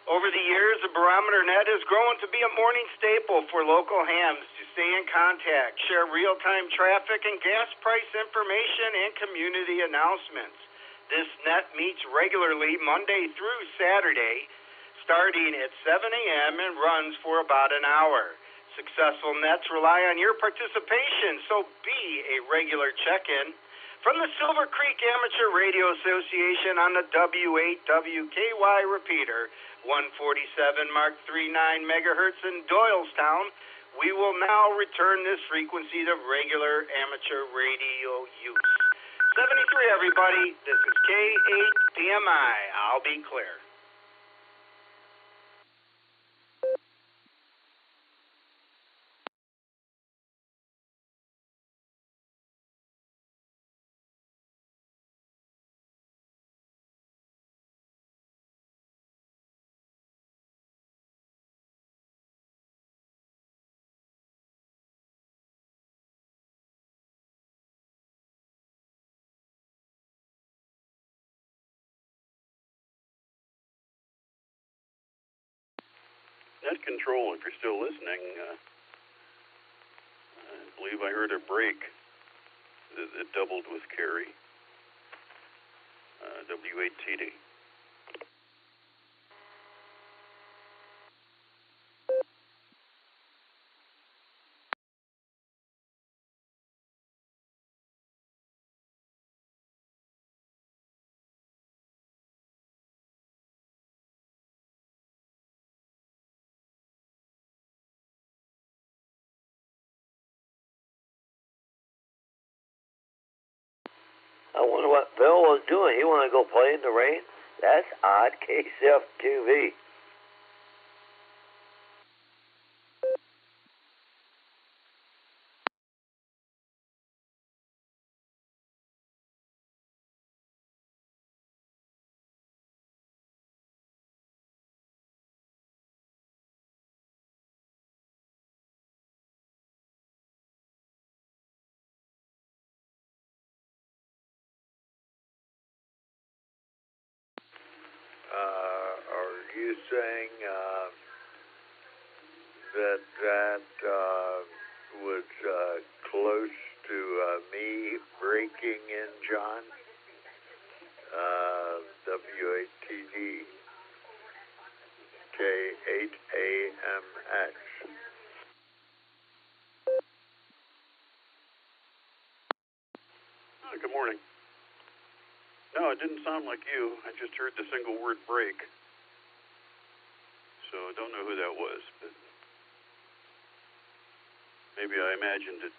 Over the years, the Barometer Net has grown to be a morning staple for local hams to stay in contact, share real-time traffic and gas price information, and community announcements. This net meets regularly Monday through Saturday, starting at 7 a.m. and runs for about an hour. Successful nets rely on your participation, so be a regular check-in. From the Silvercreek Amateur Radio Association on the W8WKY repeater, 147 Mark 39 megahertz in Doylestown, we will now return this frequency to regular amateur radio use. 73, everybody. This is K8PMI. I'll be clear. Net control, if you're still listening, I believe I heard a break that doubled with Carrie, W8TD. I wonder what Bill was doing. He want to go play in the rain? That's odd. KCF-QV. Are you saying that was close to me breaking in, John? W8TD K8AMX. Good morning. No, it didn't sound like you. I just heard the single word break. So I don't know who that was, but maybe I imagined it.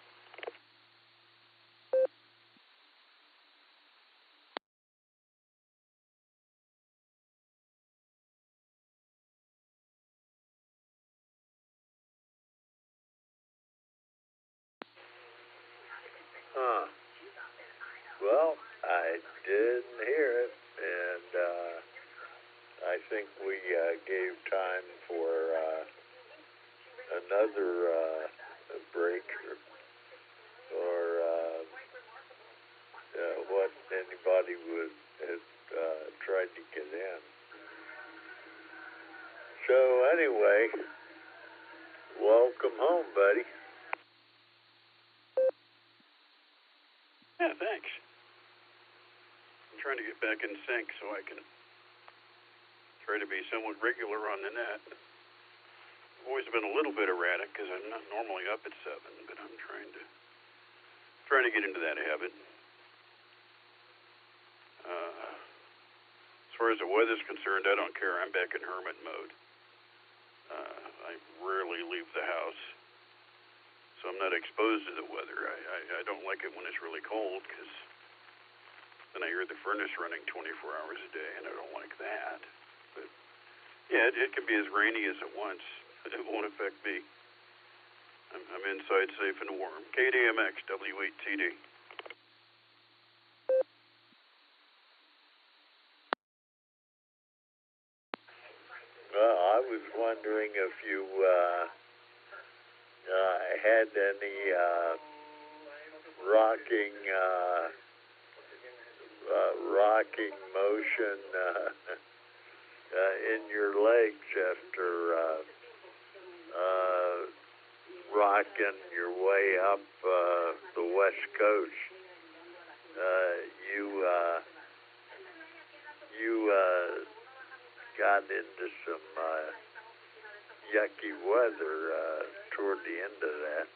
Well, didn't hear it, and I think we gave time for another break or what anybody would have tried to get in. So anyway, welcome home, buddy. Yeah, thanks. I'm trying to get back in sync so I can try to be somewhat regular on the net. I've always been a little bit erratic because I'm not normally up at 7, but I'm trying to get into that habit. As far as the weather's concerned, I don't care. I'm back in hermit mode. I rarely leave the house, so I'm not exposed to the weather. I don't like it when it's really cold because then I hear the furnace running 24 hours a day, and I don't like that. But yeah, it can be as rainy as it wants. It won't affect me. I'm inside safe and warm. KDMX, W8TD. I was wondering if you had any rocking motion in your legs after rocking your way up the West Coast. You got into some yucky weather toward the end of that.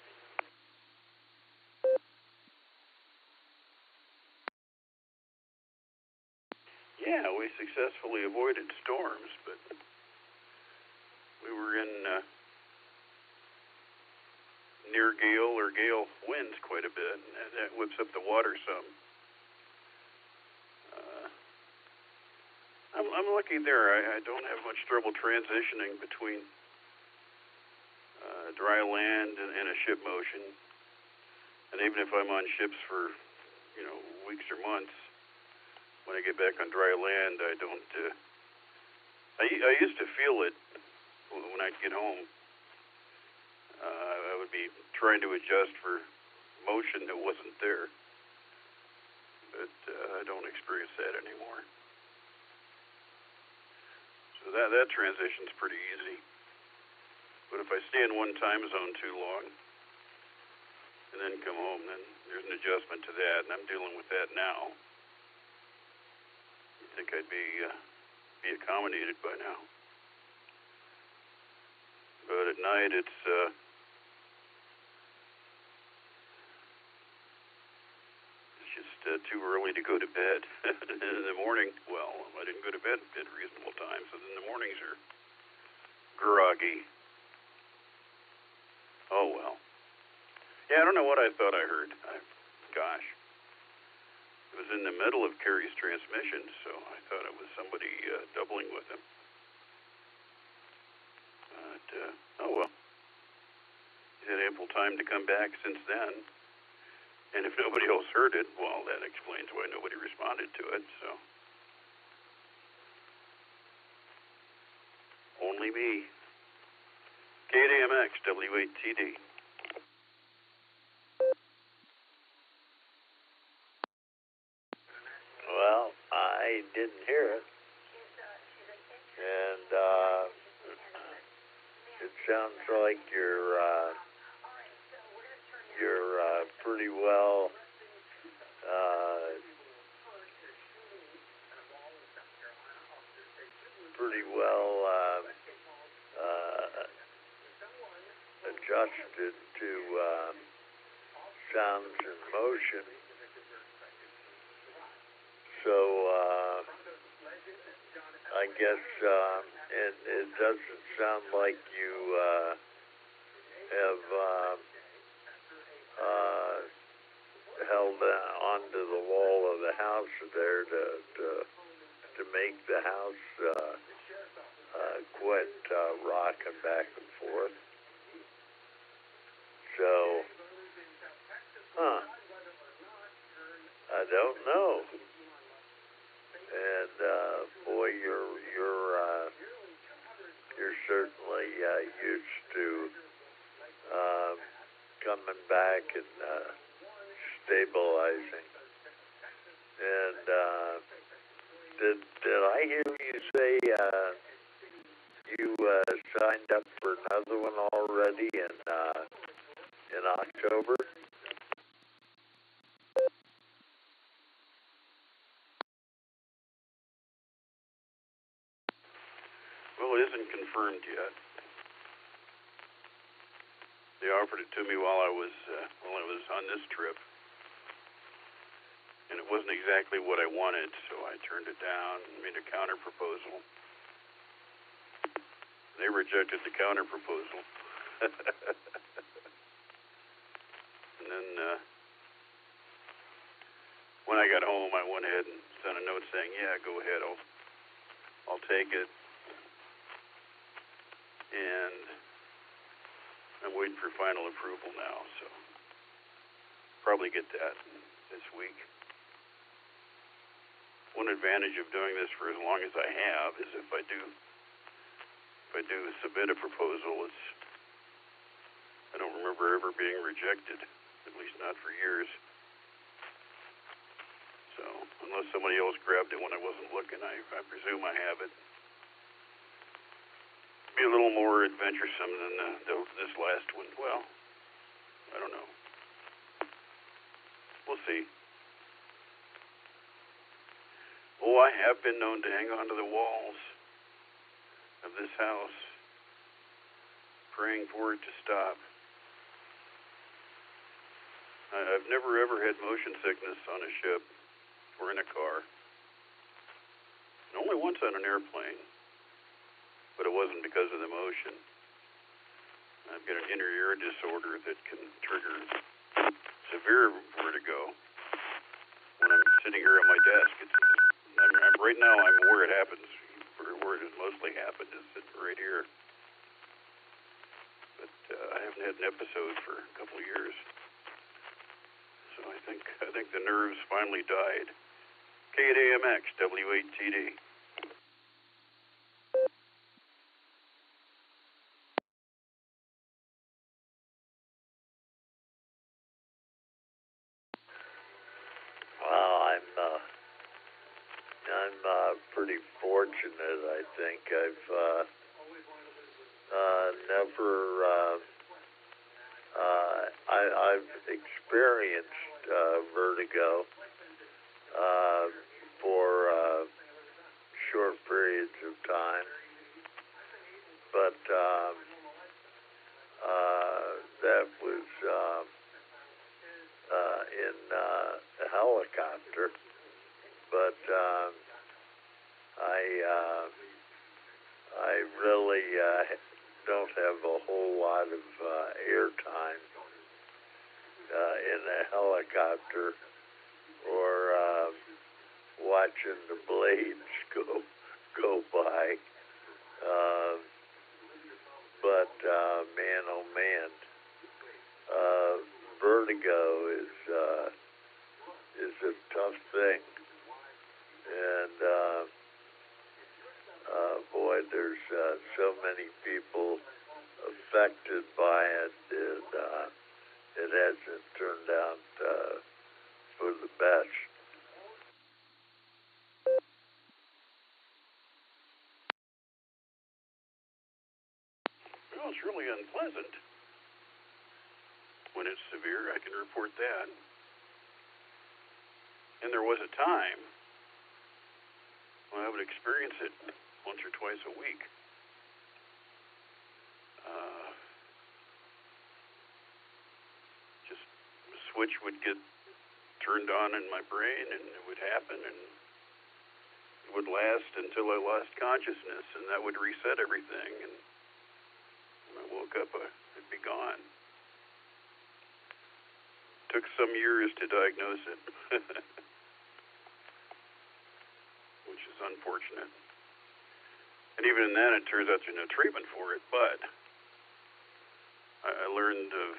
Yeah, we successfully avoided storms, but we were in near gale or gale winds quite a bit, and that whips up the water some. I'm lucky there. I don't have much trouble transitioning between dry land and a ship motion. And even if I'm on ships for, weeks or months, when I get back on dry land, I don't. I used to feel it when I'd get home. I would be trying to adjust for motion that wasn't there, but I don't experience that anymore. So that transition's pretty easy. But if I stay in one time zone too long and then come home, then there's an adjustment to that, and I'm dealing with that now. You'd think I'd be accommodated by now. But at night it's just too early to go to bed. In the morning, well, I didn't go to bed at a reasonable time, so then the mornings are groggy. Oh, well. Yeah, I don't know what I thought I heard. Gosh. It was in the middle of Kerry's transmission, so I thought it was somebody doubling with him. But, oh, well. He's had ample time to come back since then. And if nobody else heard it, well, that explains why nobody responded to it, so. Only me. KDMX, W8TD. Well, I didn't hear it. And it sounds like you're pretty well adjusted to sounds in motion. So I guess it doesn't sound like you have held onto the wall of the house there to make the house quit rocking back and forth. So, I don't know. used to coming back and stabilizing. And did I hear you say you signed up for another one already in October? Well, it isn't confirmed yet. They offered it to me while I was on this trip, and it wasn't exactly what I wanted, so I turned it down and made a counter proposal. They rejected the counter proposal. And then when I got home, I went ahead and sent a note saying, "Yeah, go ahead. I'll take it." And I'm waiting for final approval now, so probably get that this week. One advantage of doing this for as long as I have is if I do submit a proposal, I don't remember ever being rejected, at least not for years. So unless somebody else grabbed it when I wasn't looking, I presume I have it. Be a little more adventuresome than this last one. Well, I don't know. We'll see. Oh, I have been known to hang onto the walls of this house, praying for it to stop. I've never ever had motion sickness on a ship or in a car. And only once on an airplane. But it wasn't because of the motion. I've got an inner ear disorder that can trigger severe vertigo when I'm sitting here at my desk. Right now I'm where it happens, where it mostly happened is right here. But I haven't had an episode for a couple of years. So I think the nerves finally died. K8AMX, W8TD. I'm pretty fortunate. I think I've never. I've experienced vertigo for short periods of time, but that was in a helicopter. But I really don't have a whole lot of airtime in a helicopter or watching the blades go by. But man, oh man, vertigo is a tough thing. And boy, there's so many people affected by it, and it hasn't turned out for the best. Well, it's really unpleasant when it's severe. I can report that. And there was a time when I would experience it once or twice a week. Just a switch would get turned on in my brain, and it would happen, and it would last until I lost consciousness, and that would reset everything, and when I woke up, it'd be gone. Took some years to diagnose it. Which is unfortunate. And even in that, it turns out there's no treatment for it, but I learned of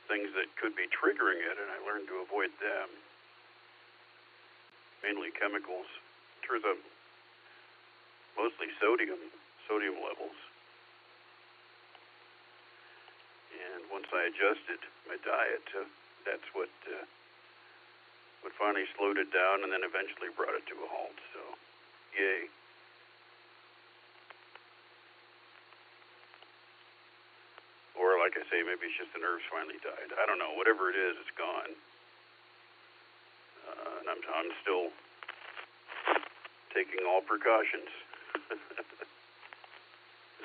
things that could be triggering it, and I learned to avoid them. Mainly chemicals. Turns out mostly sodium levels. once I adjusted my diet, that's what finally slowed it down, and then eventually brought it to a halt. So, yay. Or, like I say, maybe it's just the nerves finally died. I don't know. Whatever it is, it's gone. And I'm still taking all precautions.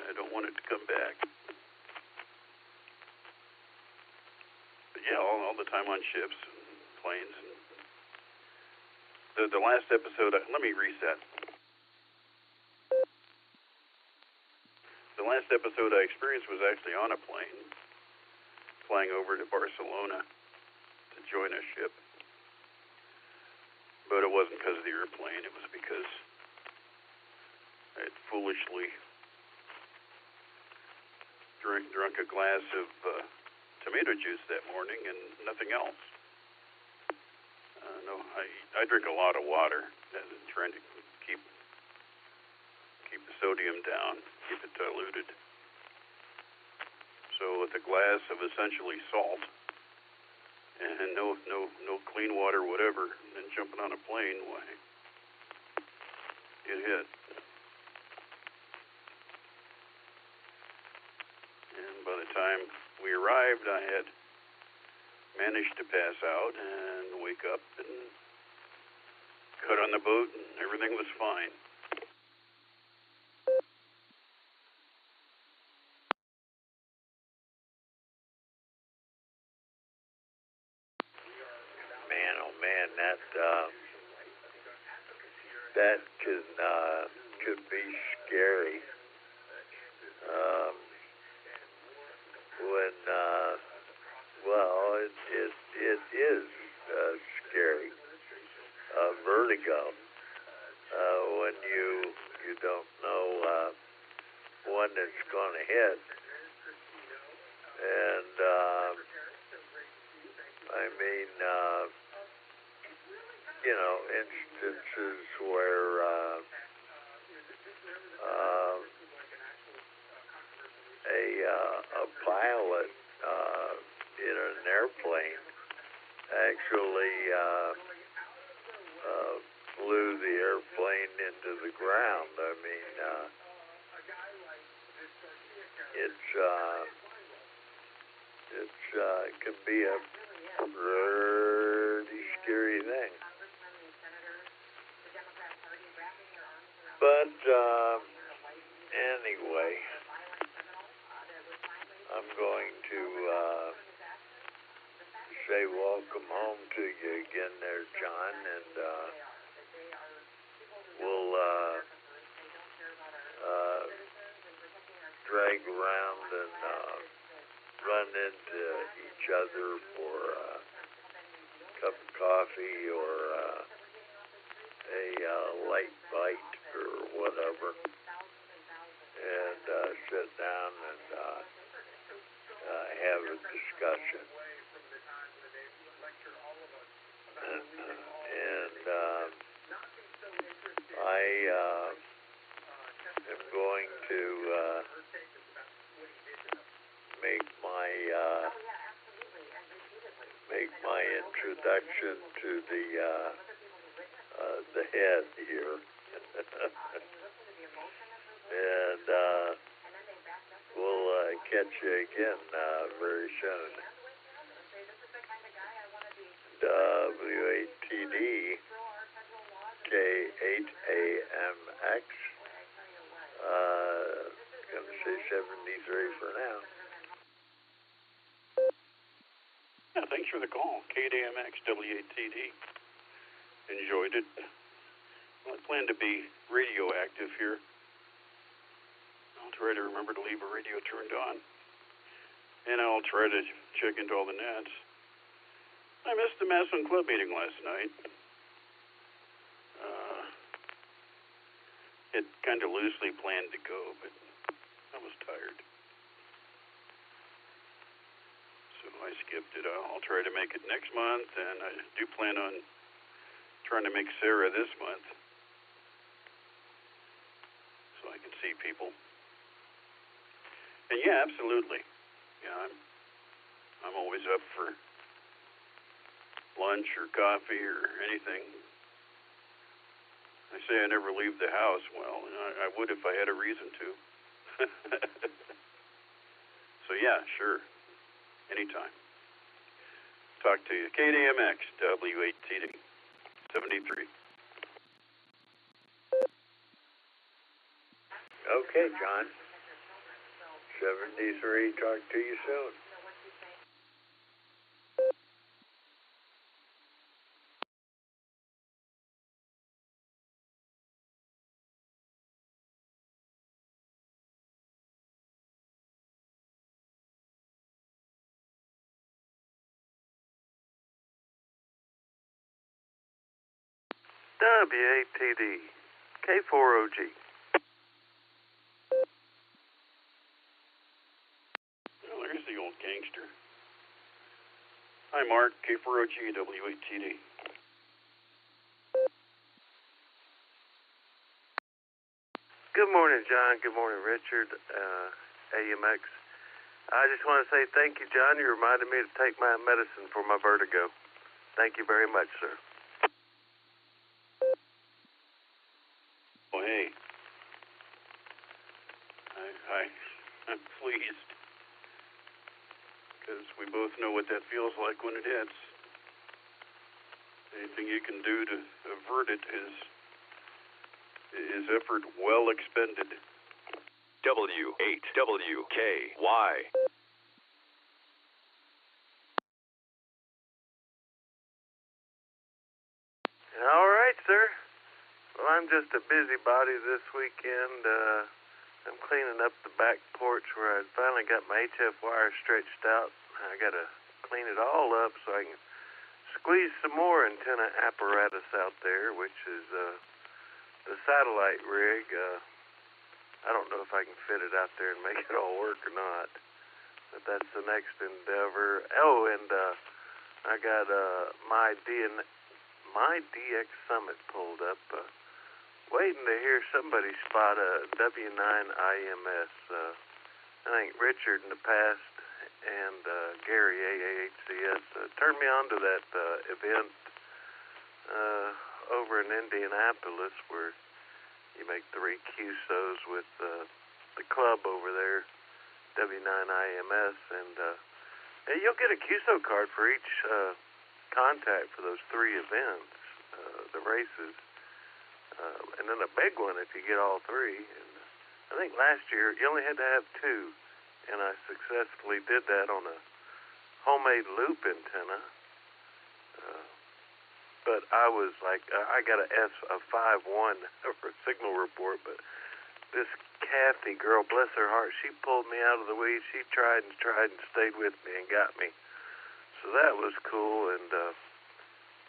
I don't want it to come back. But yeah, all the time on ships and planes. And the last episode, let me reset. The last episode I experienced was actually on a plane, flying over to Barcelona to join a ship. But it wasn't because of the airplane, it was because I had foolishly drunk a glass of tomato juice that morning and nothing else. No, I drink a lot of water, trying to keep the sodium down, keep it diluted. So with a glass of essentially salt and no clean water, whatever, and then jumping on a plane, why, it hit. And by the time we arrived, I had managed to pass out and wake up and cut on the boat, and everything was fine. Man, oh man, that could be scary. It is scary. Vertigo. When you don't know when it's going to hit, and I mean, instances where a pilot in an airplane actually flew the airplane into the ground. I mean, it can be a pretty scary thing. But anyway, I'm going to say welcome home to you again there, John, and we'll drag around and run into each other for a cup of coffee or a light bite or whatever, and sit down and have a discussion. And I am going to make my introduction to the head here, and we'll catch you again very soon. WATD K8AMX. Gonna say 73 for now. Yeah, thanks for the call. K8AMX WATD. Enjoyed it. Well, I plan to be radioactive here. I'll try to remember to leave a radio turned on. And I'll try to check into all the nets. I missed the Maslin Club meeting last night. It kind of loosely planned to go, but I was tired. So I skipped it. I'll try to make it next month, and I do plan on trying to make Sarah this month so I can see people. And yeah, absolutely. Yeah, I'm always up for lunch or coffee or anything. I say I never leave the house. Well, I would if I had a reason to. So yeah, sure. Anytime. Talk to you. KDMX, W8TD, 73. Okay, John. 73, talk to you soon. W8TD, K4OG. Well, there's the old gangster. Hi, Mark, K4OG, W8TD. Good morning, John. Good morning, Richard, AMX. I just want to say thank you, John. You reminded me to take my medicine for my vertigo. Thank you very much, sir. Oh, hey. I'm pleased. Because we both know what that feels like when it hits. Anything you can do to avert it is effort well expended. W8WKY. All right, sir. Well, I'm just a busybody this weekend. I'm cleaning up the back porch where I finally got my HF wire stretched out. I got to clean it all up so I can squeeze some more antenna apparatus out there, which is the satellite rig. I don't know if I can fit it out there and make it all work or not, but that's the next endeavor. Oh, and I got my DX Summit pulled up. Waiting to hear somebody spot a W9 IMS. I think Richard in the past and Gary AAHCS turned me on to that event over in Indianapolis where you make 3 QSOs with the club over there, W9 IMS, and you'll get a QSO card for each contact for those 3 events, the races. And then a big one if you get all 3. And I think last year you only had to have 2, and I successfully did that on a homemade loop antenna. But I was like, I got a 5-1 for a signal report, but this Kathy girl, bless her heart, she pulled me out of the weeds. She tried and stayed with me and got me. So that was cool, and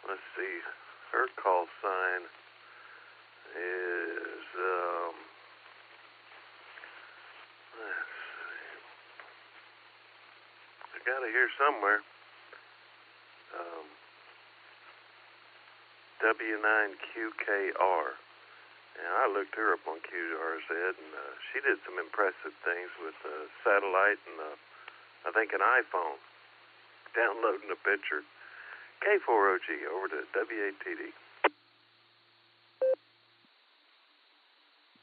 let's see, her call sign is, let's see, I got it here somewhere, W9QKR, and I looked her up on QRZ, and she did some impressive things with satellite and I think an iPhone, downloading a picture. K4OG over to W8TD.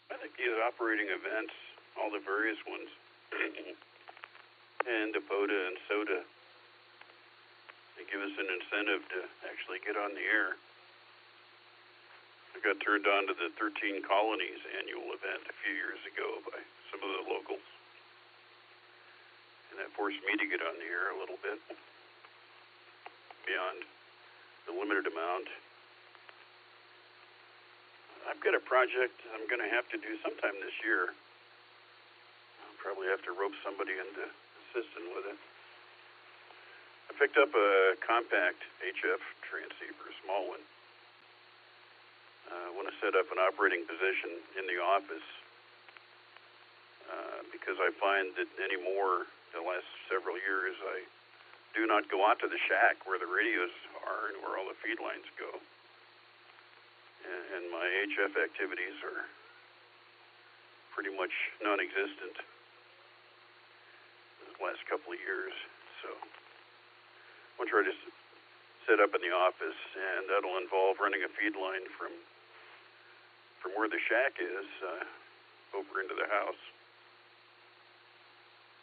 I think these operating events, all the various ones, and DePoda and SOTA, they give us an incentive to actually get on the air. I got turned on to the 13 Colonies annual event a few years ago by some of the locals, and that forced me to get on the air a little bit beyond the limited amount. I've got a project I'm going to have to do sometime this year. I'll probably have to rope somebody into assisting with it. I picked up a compact HF transceiver, a small one. I want to set up an operating position in the office because I find that anymore, the last several years, I do not go out to the shack where the radios are and where all the feed lines go. And my HF activities are pretty much non-existent the last couple of years. So I'll try to set up in the office, and that'll involve running a feed line from where the shack is over into the house.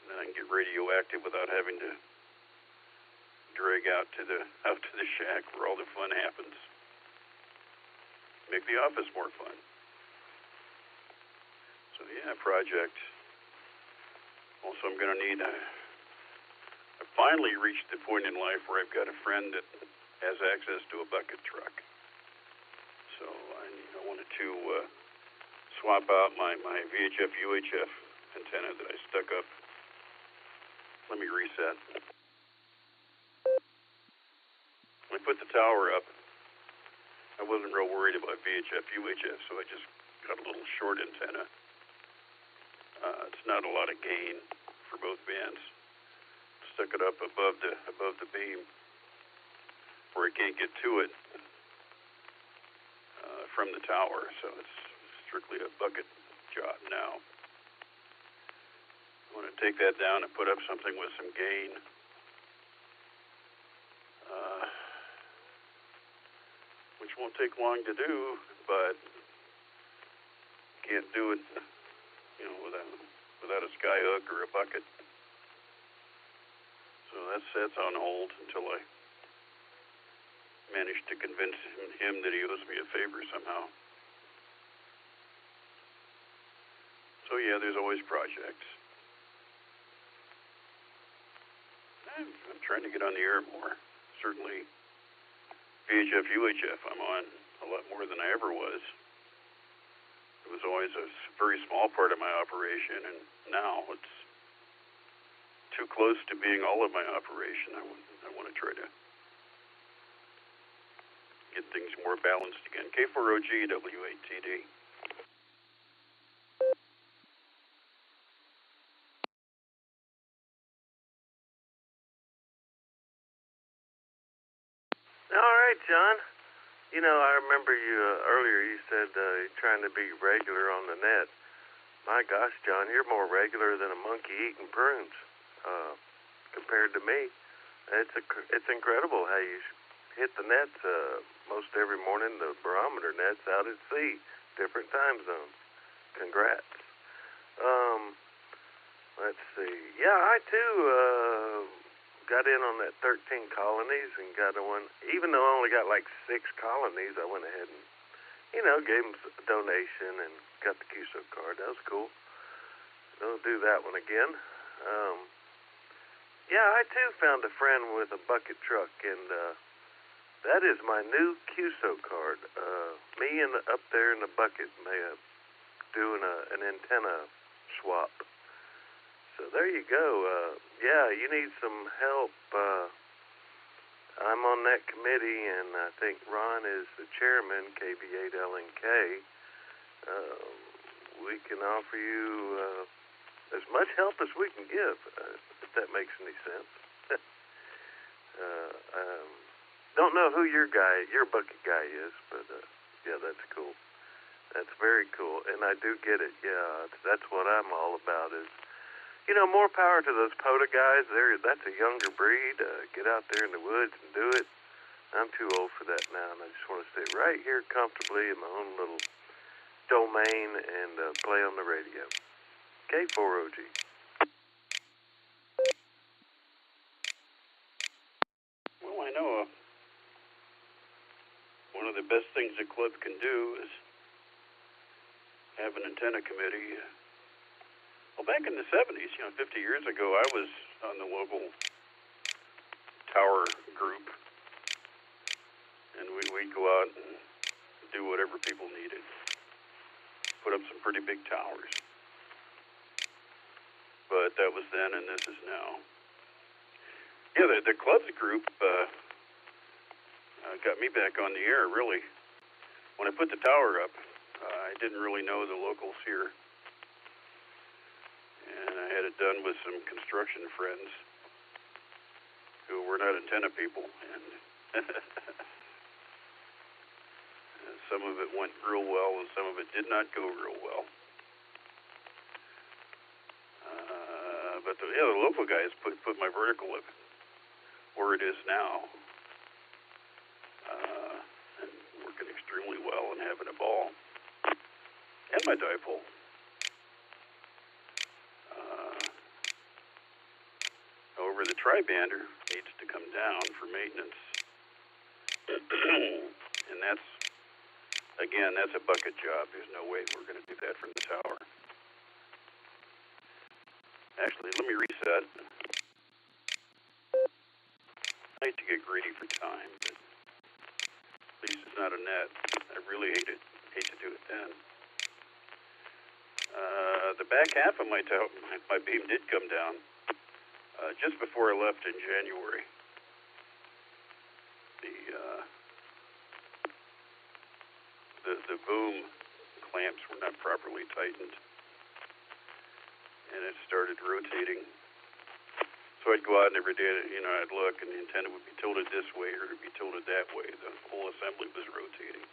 And then I can get radioactive without having to drag out to the shack where all the fun happens. Make the office more fun. So yeah, project. Also, I'm going to need. I finally reached the point in life where I've got a friend that has access to a bucket truck. So I wanted to swap out my VHF UHF antenna that I stuck up. Let me reset. When I put the tower up, I wasn't real worried about VHF UHF, so I just got a little short antenna. It's not a lot of gain for both bands. Stuck it up above the beam where I can't get to it from the tower, so it's strictly a bucket job now. I want to take that down and put up something with some gain. Which won't take long to do, but can't do it, without a sky hook or a bucket. So that's on hold until I manage to convince him that he owes me a favor somehow. So yeah, there's always projects. I'm trying to get on the air more. Certainly VHF, UHF, I'm on a lot more than I ever was. It was always a very small part of my operation, and now it's too close to being all of my operation. I want to try to get things more balanced again. K4OG, W8TD. All right, John. I remember you earlier. You said you're trying to be regular on the net. My gosh, John, you're more regular than a monkey eating prunes compared to me. It's incredible how you hit the nets most every morning. The Barometer Net's out at sea, different time zones. Congrats. Let's see. Yeah, I too got in on that 13 colonies and got one. Even though I only got like 6 colonies, I went ahead and, gave them a donation and got the QSO card. That was cool. Don't do that one again. Yeah, I too found a friend with a bucket truck, and that is my new QSO card. Me and up there in the bucket doing an antenna swap. So there you go. Yeah, you need some help. I'm on that committee, and I think Ron is the chairman, KB8LNK. We can offer you as much help as we can give, if that makes any sense. Don't know who your bucket guy is, but yeah, that's cool. That's very cool, and I do get it. Yeah, that's what I'm all about is, more power to those POTA guys. That's a younger breed. Get out there in the woods and do it. I'm too old for that now, and I just want to stay right here comfortably in my own little domain and play on the radio. K4OG. Well, I know one of the best things a club can do is have an antenna committee. Well, back in the 70s, 50 years ago, I was on the local tower group, and we'd go out and do whatever people needed. Put up some pretty big towers. But that was then, and this is now. Yeah, the clubs group got me back on the air, really. When I put the tower up, I didn't really know the locals here. And I had it done with some construction friends who were not antenna people, and some of it went real well, and some of it did not go real well. But the local guys put my vertical up where it is now. And working extremely well and having a ball. And my dipole. However, the tri-bander needs to come down for maintenance. And that's a bucket job. There's no way we're going to do that from the tower. Actually, let me reset. I hate to get greedy for time, but at least it's not a net. I really hate to do it then. The back half of my beam did come down just before I left in January. The boom clamps were not properly tightened, and it started rotating. So I'd go out and every day, I'd look, and the antenna would be tilted this way or it'd be tilted that way. The whole assembly was rotating.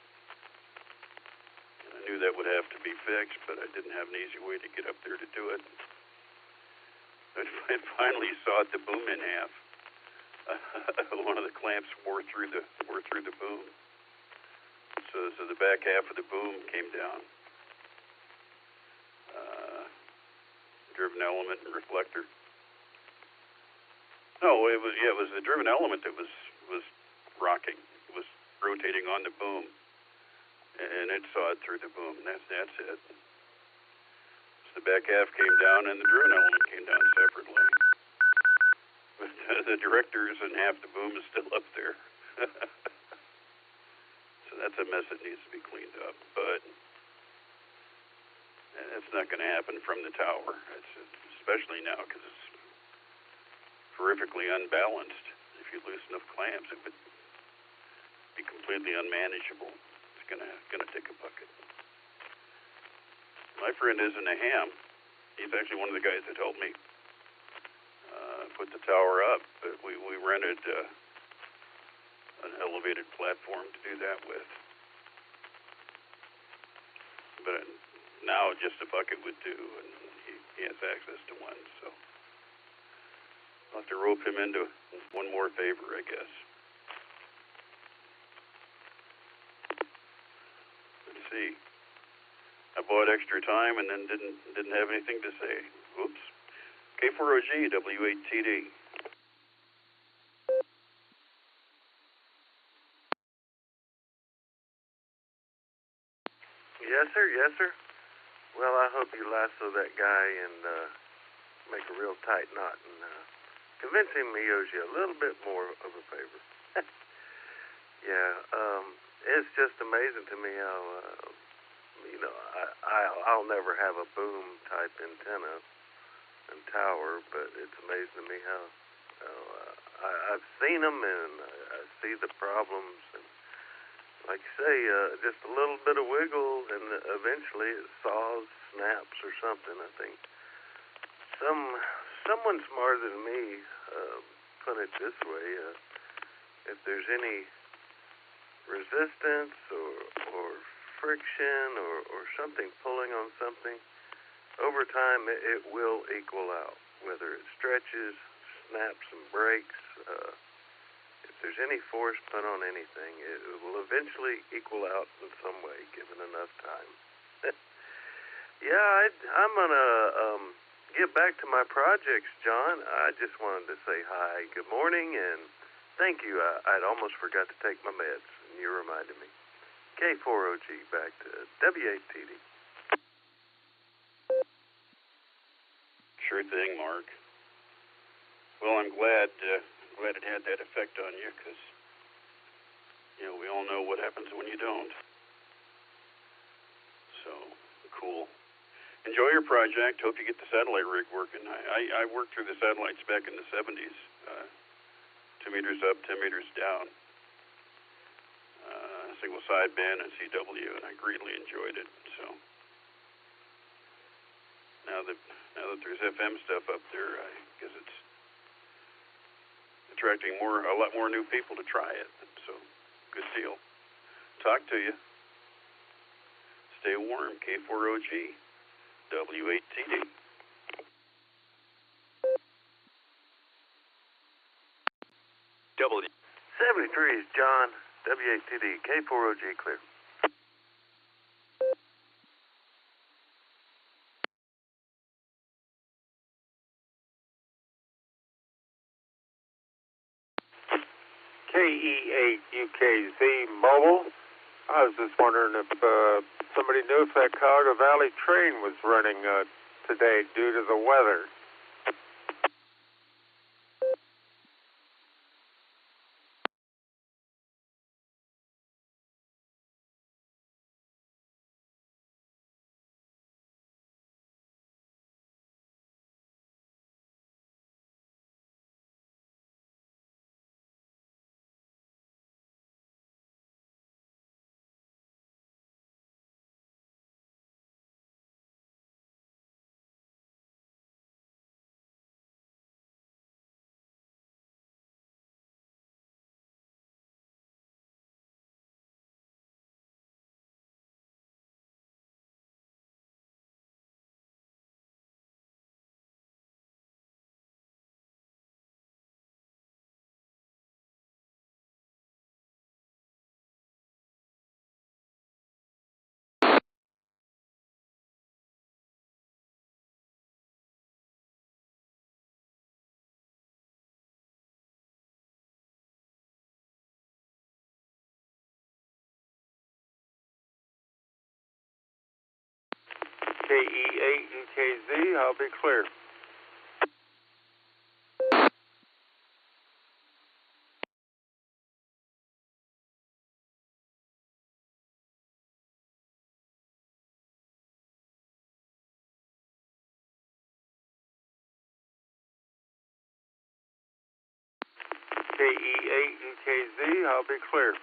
And I knew that would have to be fixed, but I didn't have an easy way to get up there to do it. I finally sawed the boom in half. One of the clamps wore through the boom. So the back half of the boom came down. Driven element and reflector. No, it was the driven element that was rocking. It was rotating on the boom, and it sawed through the boom. That's it. So the back half came down, and the driven element came down separately. But the directors and half the boom is still up there. So that's a mess that needs to be cleaned up. But it's not going to happen from the tower. Especially now because it's horrifically unbalanced. If you lose enough clamps, it would be completely unmanageable. It's gonna take a bucket. My friend isn't a ham. He's actually one of the guys that helped me put the tower up. But we rented an elevated platform to do that with. But now just a bucket would do, and he has access to one, so I'll have to rope him into one more favor, I guess. Let's see. I bought extra time and then didn't have anything to say. Oops. K4OG, W8TD. Yes, sir. Well, I hope you lasso that guy and make a real tight knot and convince him he owes you a little bit more of a favor. Yeah, it's just amazing to me how, I'll never have a boom type antenna and tower, but it's amazing to me how I've seen them and I see the problems, and like you say, just a little bit of wiggle and eventually it saws, snaps or something. I think someone smarter than me put it this way: if there's any resistance or friction or something pulling on something, over time it will equal out. Whether it stretches, snaps, and breaks, if there's any force put on anything, it will eventually equal out in some way, given enough time. Yeah, I'm gonna get back to my projects, John. I just wanted to say hi, good morning, and thank you. I'd almost forgot to take my meds, and you reminded me. K4OG, back to W8TD. Sure thing, Mark. Well, I'm glad it had that effect on you, because we all know what happens when you don't. So, cool. Enjoy your project. Hope you get the satellite rig working. I worked through the satellites back in the 70s. 2 meters up, 10 meters down. Single sideband and CW, and I greatly enjoyed it. So now that there's FM stuff up there, I guess it's attracting a lot more new people to try it. So good deal. Talk to you. Stay warm. K4OG, W8TD. W. 73 is John, W8TD, K4OG clear. KE8UKZ mobile. I was just wondering if somebody knew if that Cuyahoga Valley train was running today due to the weather. KE8UKZ, I'll be clear. KE8UKZ, I'll be clear.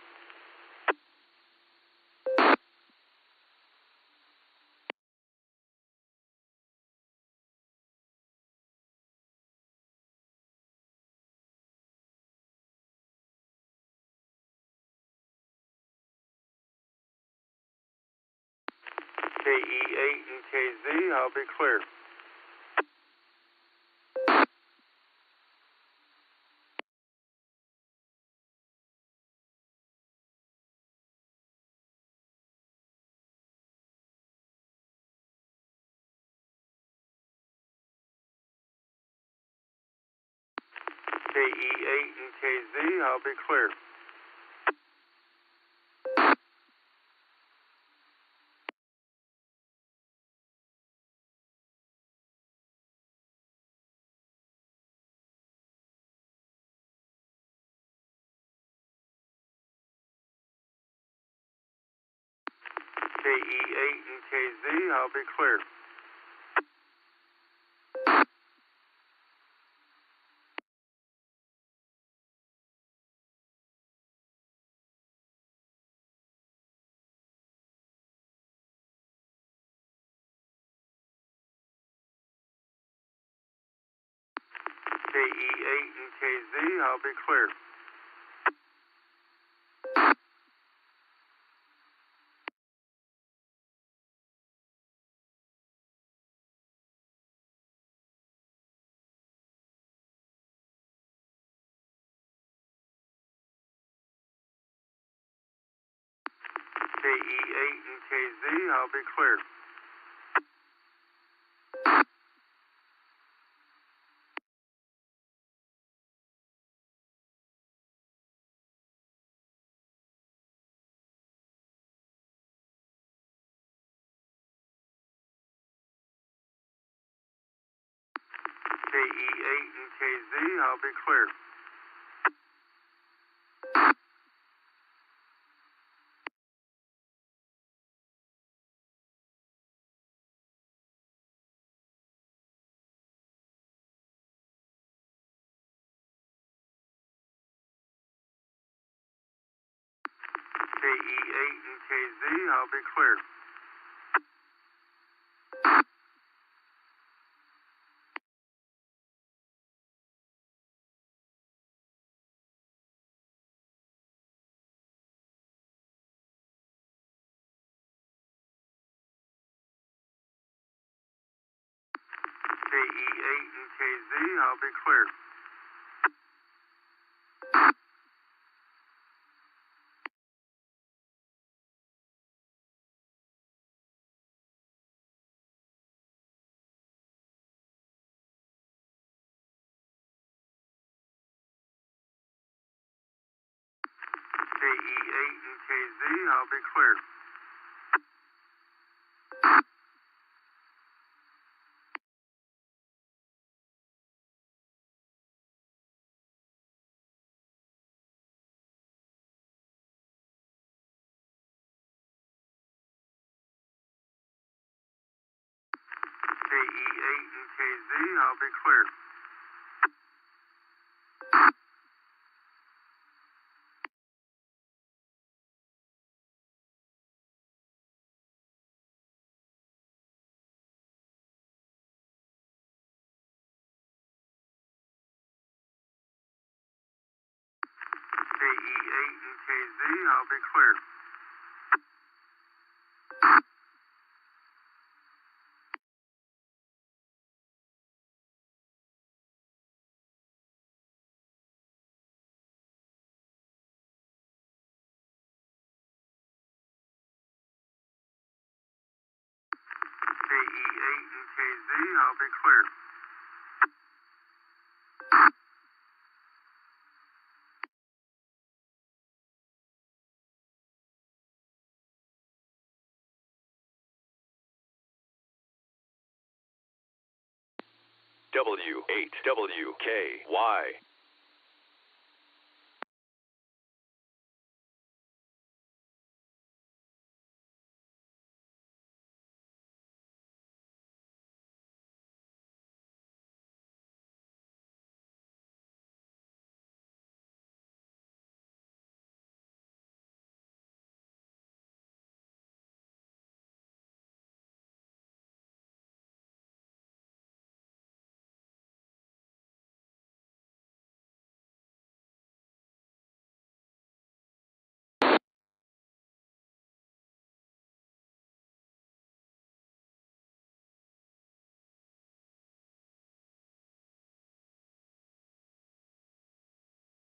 KE8UKZ, I'll be clear. KE8UKZ, I'll be clear. KE8UKZ, I'll be clear. KE8UKZ, I'll be clear. KE8UKZ, I'll be clear. KE8UKZ, I'll be clear. KE8UKZ, I'll be clear. KE8UKZ, I'll be clear. KE8 and KZ, I'll be clear. KE8 and KZ, I'll be clear. KE8 and KZ, I'll be clear. KE8 and KZ, I'll be clear. W8WKY.